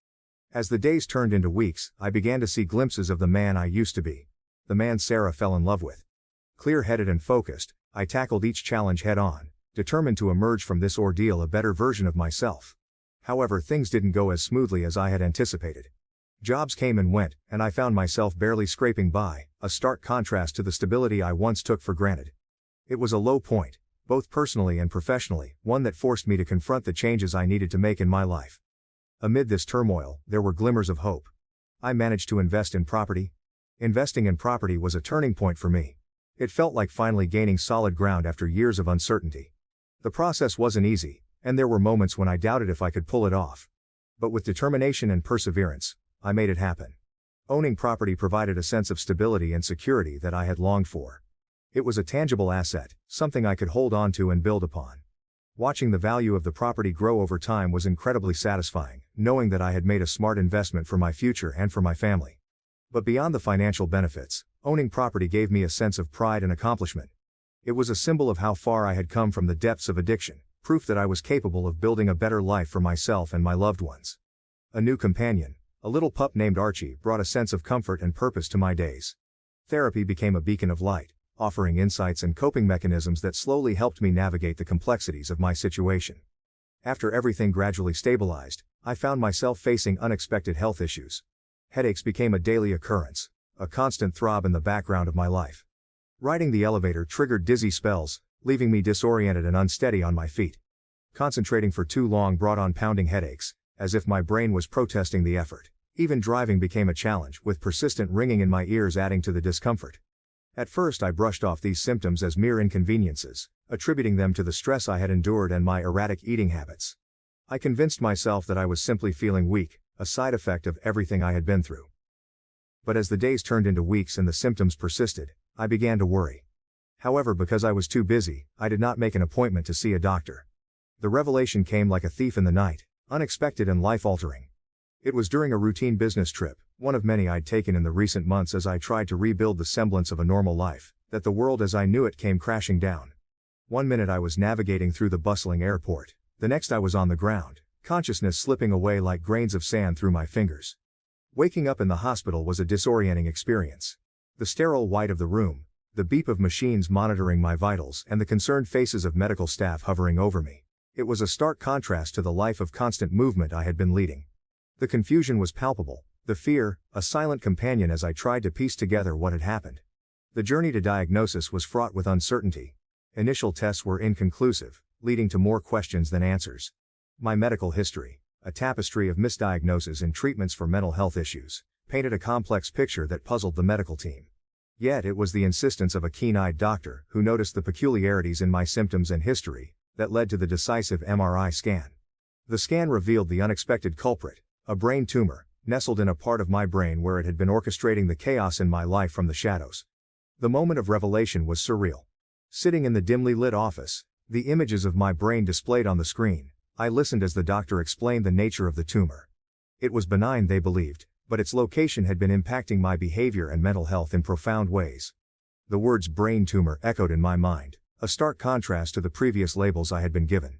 As the days turned into weeks, I began to see glimpses of the man I used to be. The man Sarah fell in love with. Clear-headed and focused, I tackled each challenge head-on, determined to emerge from this ordeal a better version of myself. However, things didn't go as smoothly as I had anticipated. Jobs came and went, and I found myself barely scraping by, a stark contrast to the stability I once took for granted. It was a low point, both personally and professionally, one that forced me to confront the changes I needed to make in my life. Amid this turmoil, there were glimmers of hope. I managed to invest in property. Investing in property was a turning point for me. It felt like finally gaining solid ground after years of uncertainty. The process wasn't easy, and there were moments when I doubted if I could pull it off. But with determination and perseverance, I made it happen. Owning property provided a sense of stability and security that I had longed for. It was a tangible asset, something I could hold on to and build upon. Watching the value of the property grow over time was incredibly satisfying, knowing that I had made a smart investment for my future and for my family. But beyond the financial benefits, owning property gave me a sense of pride and accomplishment. It was a symbol of how far I had come from the depths of addiction, proof that I was capable of building a better life for myself and my loved ones. A new companion, a little pup named Archie, brought a sense of comfort and purpose to my days. Therapy became a beacon of light, offering insights and coping mechanisms that slowly helped me navigate the complexities of my situation. After everything gradually stabilized, I found myself facing unexpected health issues. Headaches became a daily occurrence, a constant throb in the background of my life. Riding the elevator triggered dizzy spells, leaving me disoriented and unsteady on my feet. Concentrating for too long brought on pounding headaches, as if my brain was protesting the effort. Even driving became a challenge, with persistent ringing in my ears adding to the discomfort. At first I brushed off these symptoms as mere inconveniences, attributing them to the stress I had endured and my erratic eating habits. I convinced myself that I was simply feeling weak, a side effect of everything I had been through. But as the days turned into weeks and the symptoms persisted, I began to worry. However, because I was too busy, I did not make an appointment to see a doctor. The revelation came like a thief in the night, unexpected and life-altering. It was during a routine business trip, one of many I'd taken in the recent months as I tried to rebuild the semblance of a normal life, that the world as I knew it came crashing down. One minute I was navigating through the bustling airport, the next I was on the ground, consciousness slipping away like grains of sand through my fingers. Waking up in the hospital was a disorienting experience. The sterile white of the room, the beep of machines monitoring my vitals, and the concerned faces of medical staff hovering over me. It was a stark contrast to the life of constant movement I had been leading. The confusion was palpable, the fear, a silent companion as I tried to piece together what had happened. The journey to diagnosis was fraught with uncertainty. Initial tests were inconclusive, leading to more questions than answers. My medical history, a tapestry of misdiagnoses and treatments for mental health issues, painted a complex picture that puzzled the medical team. Yet it was the insistence of a keen-eyed doctor, who noticed the peculiarities in my symptoms and history, that led to the decisive MRI scan. The scan revealed the unexpected culprit, a brain tumor, nestled in a part of my brain where it had been orchestrating the chaos in my life from the shadows. The moment of revelation was surreal. Sitting in the dimly lit office, the images of my brain displayed on the screen, I listened as the doctor explained the nature of the tumor. It was benign, they believed, but its location had been impacting my behavior and mental health in profound ways. The words brain tumor echoed in my mind, a stark contrast to the previous labels I had been given.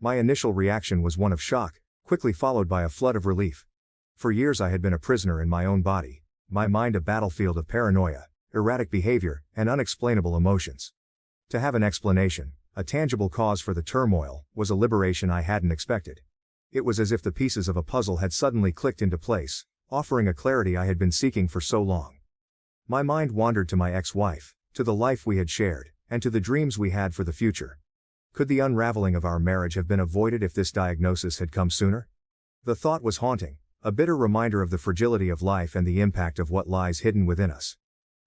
My initial reaction was one of shock, quickly followed by a flood of relief. For years I had been a prisoner in my own body, my mind a battlefield of paranoia, erratic behavior, and unexplainable emotions. To have an explanation, a tangible cause for the turmoil, was a liberation I hadn't expected. It was as if the pieces of a puzzle had suddenly clicked into place, offering a clarity I had been seeking for so long. My mind wandered to my ex-wife, to the life we had shared, and to the dreams we had for the future. Could the unraveling of our marriage have been avoided if this diagnosis had come sooner? The thought was haunting, a bitter reminder of the fragility of life and the impact of what lies hidden within us.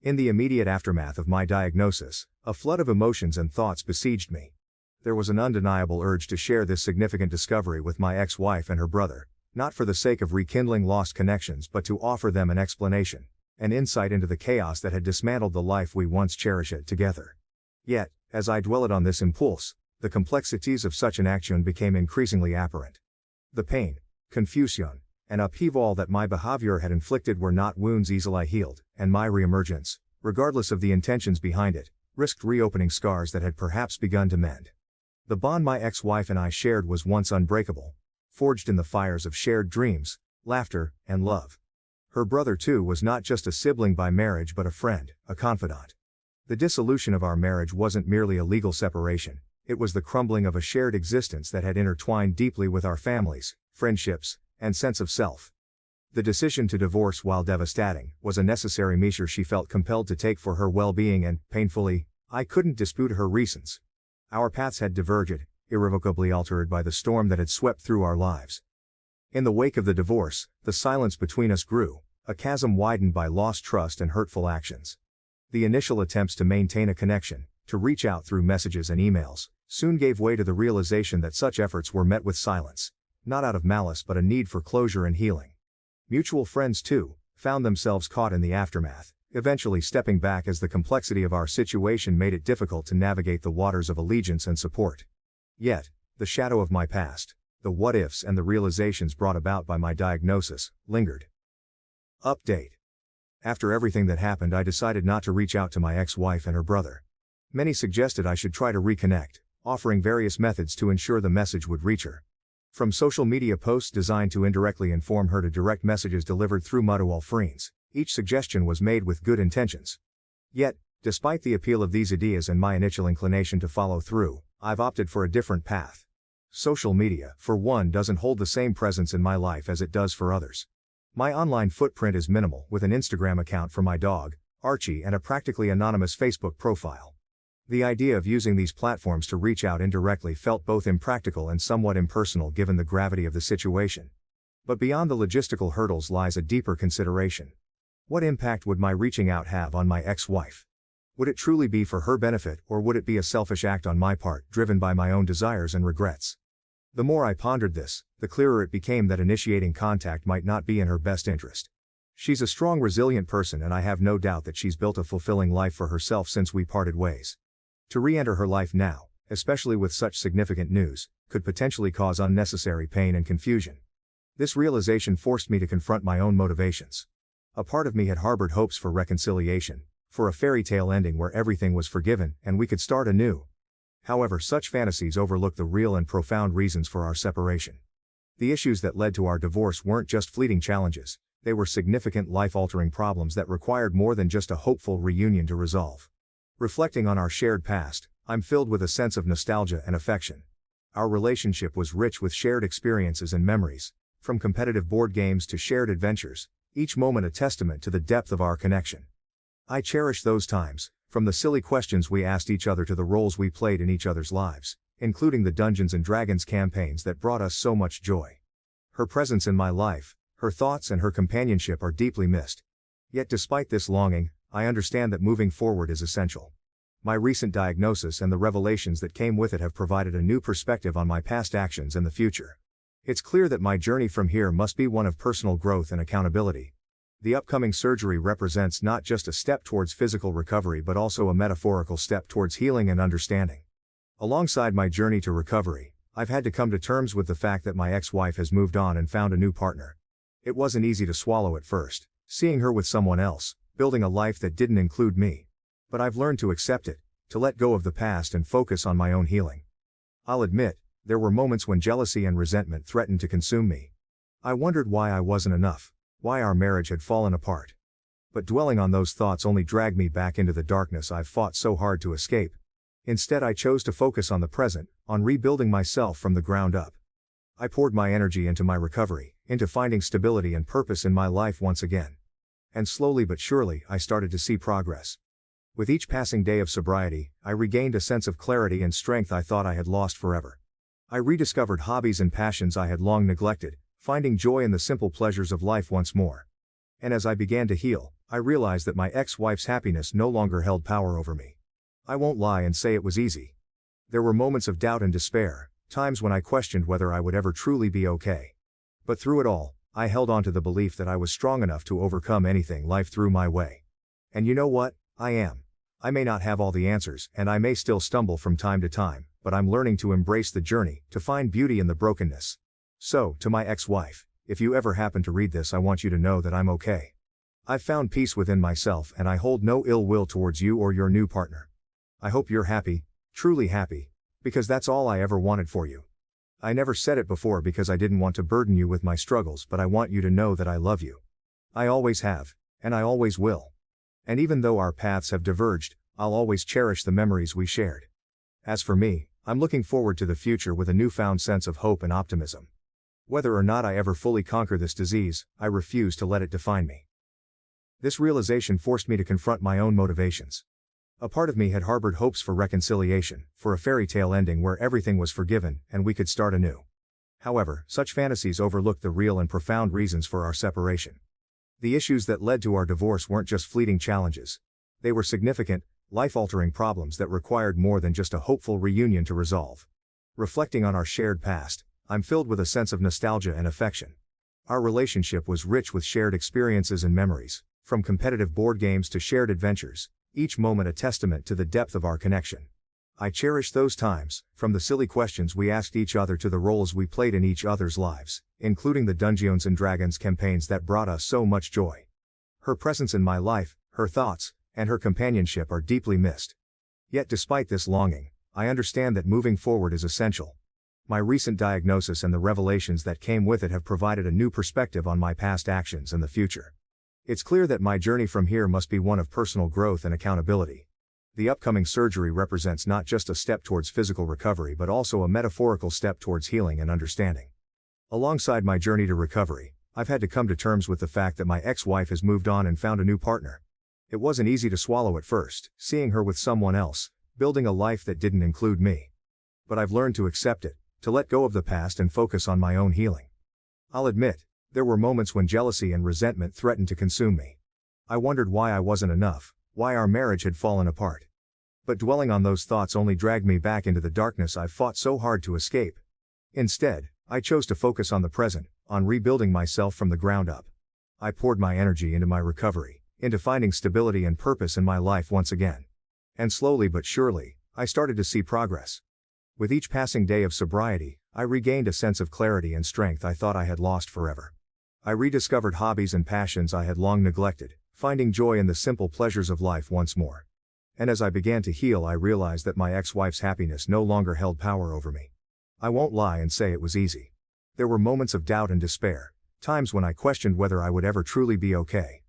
In the immediate aftermath of my diagnosis, a flood of emotions and thoughts besieged me. There was an undeniable urge to share this significant discovery with my ex-wife and her brother, not for the sake of rekindling lost connections but to offer them an explanation, an insight into the chaos that had dismantled the life we once cherished together. Yet, as I dwelled on this impulse, the complexities of such an action became increasingly apparent. The pain, confusion, and upheaval that my behavior had inflicted were not wounds easily healed, and my reemergence, regardless of the intentions behind it, risked reopening scars that had perhaps begun to mend. The bond my ex-wife and I shared was once unbreakable, forged in the fires of shared dreams, laughter, and love. Her brother too was not just a sibling by marriage but a friend, a confidant. The dissolution of our marriage wasn't merely a legal separation, it was the crumbling of a shared existence that had intertwined deeply with our families, friendships, and sense of self. The decision to divorce, while devastating, was a necessary measure she felt compelled to take for her well-being and, painfully, I couldn't dispute her reasons. Our paths had diverged, irrevocably altered by the storm that had swept through our lives. In the wake of the divorce, the silence between us grew, a chasm widened by lost trust and hurtful actions. The initial attempts to maintain a connection, to reach out through messages and emails, soon gave way to the realization that such efforts were met with silence, not out of malice but a need for closure and healing. Mutual friends, too, found themselves caught in the aftermath, eventually stepping back as the complexity of our situation made it difficult to navigate the waters of allegiance and support. Yet, The shadow of my past, the what-ifs and the realizations brought about by my diagnosis, lingered. Update. After everything that happened, I decided not to reach out to my ex-wife and her brother. Many suggested I should try to reconnect, offering various methods to ensure the message would reach her. From social media posts designed to indirectly inform her to direct messages delivered through mutual friends, each suggestion was made with good intentions. Yet, despite the appeal of these ideas and my initial inclination to follow through, I've opted for a different path. Social media, for one, doesn't hold the same presence in my life as it does for others. My online footprint is minimal, with an Instagram account for my dog, Archie, and a practically anonymous Facebook profile. The idea of using these platforms to reach out indirectly felt both impractical and somewhat impersonal given the gravity of the situation. But beyond the logistical hurdles lies a deeper consideration. What impact would my reaching out have on my ex-wife? Would it truly be for her benefit, or would it be a selfish act on my part, driven by my own desires and regrets? The more I pondered this, the clearer it became that initiating contact might not be in her best interest. She's a strong, resilient person, and I have no doubt that she's built a fulfilling life for herself since we parted ways. To re-enter her life now, especially with such significant news, could potentially cause unnecessary pain and confusion. This realization forced me to confront my own motivations. A part of me had harbored hopes for reconciliation, for a fairy tale ending where everything was forgiven and we could start anew. However, such fantasies overlook the real and profound reasons for our separation. The issues that led to our divorce weren't just fleeting challenges, they were significant life-altering problems that required more than just a hopeful reunion to resolve. Reflecting on our shared past, I'm filled with a sense of nostalgia and affection. Our relationship was rich with shared experiences and memories, from competitive board games to shared adventures, each moment a testament to the depth of our connection. I cherish those times, from the silly questions we asked each other to the roles we played in each other's lives, including the Dungeons & Dragons campaigns that brought us so much joy. Her presence in my life, her thoughts and her companionship are deeply missed. Yet despite this longing, I understand that moving forward is essential. My recent diagnosis and the revelations that came with it have provided a new perspective on my past actions and the future. It's clear that my journey from here must be one of personal growth and accountability. The upcoming surgery represents not just a step towards physical recovery but also a metaphorical step towards healing and understanding. Alongside my journey to recovery, I've had to come to terms with the fact that my ex-wife has moved on and found a new partner. It wasn't easy to swallow at first, seeing her with someone else, building a life that didn't include me. But I've learned to accept it, to let go of the past and focus on my own healing. I'll admit, there were moments when jealousy and resentment threatened to consume me. I wondered why I wasn't enough, why our marriage had fallen apart. But dwelling on those thoughts only dragged me back into the darkness I've fought so hard to escape. Instead, I chose to focus on the present, on rebuilding myself from the ground up. I poured my energy into my recovery, into finding stability and purpose in my life once again. And slowly but surely, I started to see progress. With each passing day of sobriety, I regained a sense of clarity and strength I thought I had lost forever. I rediscovered hobbies and passions I had long neglected, finding joy in the simple pleasures of life once more. And as I began to heal, I realized that my ex-wife's happiness no longer held power over me. I won't lie and say it was easy. There were moments of doubt and despair, times when I questioned whether I would ever truly be okay. But through it all, I held on to the belief that I was strong enough to overcome anything life threw my way. And you know what? I am. I may not have all the answers, and I may still stumble from time to time, but I'm learning to embrace the journey, to find beauty in the brokenness. So, to my ex-wife, if you ever happen to read this, I want you to know that I'm okay. I've found peace within myself and I hold no ill will towards you or your new partner. I hope you're happy, truly happy, because that's all I ever wanted for you. I never said it before because I didn't want to burden you with my struggles, but I want you to know that I love you. I always have, and I always will. And even though our paths have diverged, I'll always cherish the memories we shared. As for me, I'm looking forward to the future with a newfound sense of hope and optimism. Whether or not I ever fully conquer this disease, I refuse to let it define me. This realization forced me to confront my own motivations. A part of me had harbored hopes for reconciliation, for a fairy tale ending where everything was forgiven and we could start anew. However, such fantasies overlooked the real and profound reasons for our separation. The issues that led to our divorce weren't just fleeting challenges. They were significant, life-altering problems that required more than just a hopeful reunion to resolve. Reflecting on our shared past, I'm filled with a sense of nostalgia and affection. Our relationship was rich with shared experiences and memories, from competitive board games to shared adventures, each moment a testament to the depth of our connection. I cherish those times, from the silly questions we asked each other to the roles we played in each other's lives, including the Dungeons and Dragons campaigns that brought us so much joy. Her presence in my life, her thoughts, and her companionship are deeply missed. Yet despite this longing, I understand that moving forward is essential. My recent diagnosis and the revelations that came with it have provided a new perspective on my past actions and the future. It's clear that my journey from here must be one of personal growth and accountability. The upcoming surgery represents not just a step towards physical recovery but also a metaphorical step towards healing and understanding. Alongside my journey to recovery, I've had to come to terms with the fact that my ex-wife has moved on and found a new partner. It wasn't easy to swallow at first, seeing her with someone else, building a life that didn't include me. But I've learned to accept it, to let go of the past and focus on my own healing. I'll admit, there were moments when jealousy and resentment threatened to consume me. I wondered why I wasn't enough, why our marriage had fallen apart. But dwelling on those thoughts only dragged me back into the darkness I've fought so hard to escape. Instead, I chose to focus on the present, on rebuilding myself from the ground up. I poured my energy into my recovery, into finding stability and purpose in my life once again. And slowly but surely, I started to see progress. With each passing day of sobriety, I regained a sense of clarity and strength I thought I had lost forever. I rediscovered hobbies and passions I had long neglected, finding joy in the simple pleasures of life once more. And as I began to heal, I realized that my ex-wife's happiness no longer held power over me. I won't lie and say it was easy. There were moments of doubt and despair, times when I questioned whether I would ever truly be okay.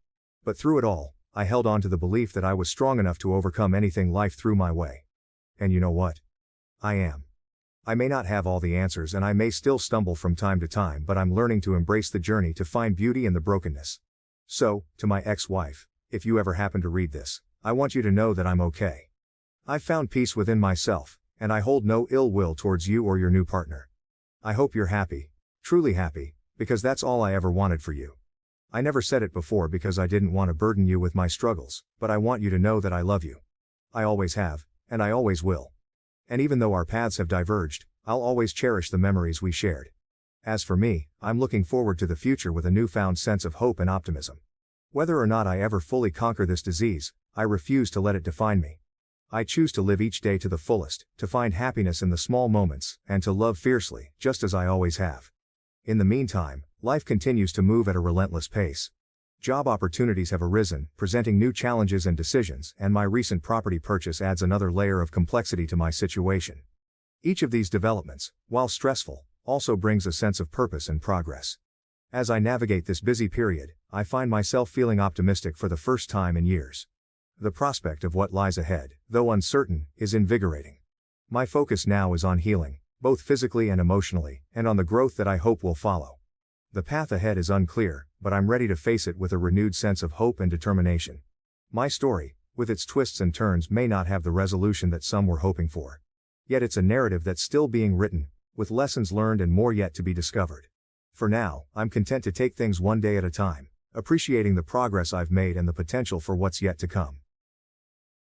But through it all, I held on to the belief that I was strong enough to overcome anything life threw my way. And you know what? I am. I may not have all the answers and I may still stumble from time to time, but I'm learning to embrace the journey to find beauty in the brokenness. So, to my ex-wife, if you ever happen to read this, I want you to know that I'm okay. I've found peace within myself, and I hold no ill will towards you or your new partner. I hope you're happy, truly happy, because that's all I ever wanted for you. I never said it before because I didn't want to burden you with my struggles, but I want you to know that I love you. I always have, and I always will. And even though our paths have diverged, I'll always cherish the memories we shared. As for me, I'm looking forward to the future with a newfound sense of hope and optimism. Whether or not I ever fully conquer this disease, I refuse to let it define me. I choose to live each day to the fullest, to find happiness in the small moments, and to love fiercely, just as I always have. In the meantime, life continues to move at a relentless pace. Job opportunities have arisen, presenting new challenges and decisions, and my recent property purchase adds another layer of complexity to my situation. Each of these developments, while stressful, also brings a sense of purpose and progress. As I navigate this busy period, I find myself feeling optimistic for the first time in years. The prospect of what lies ahead, though uncertain, is invigorating. My focus now is on healing, both physically and emotionally, and on the growth that I hope will follow. The path ahead is unclear, but I'm ready to face it with a renewed sense of hope and determination. My story, with its twists and turns, may not have the resolution that some were hoping for. Yet it's a narrative that's still being written, with lessons learned and more yet to be discovered. For now, I'm content to take things one day at a time, appreciating the progress I've made and the potential for what's yet to come.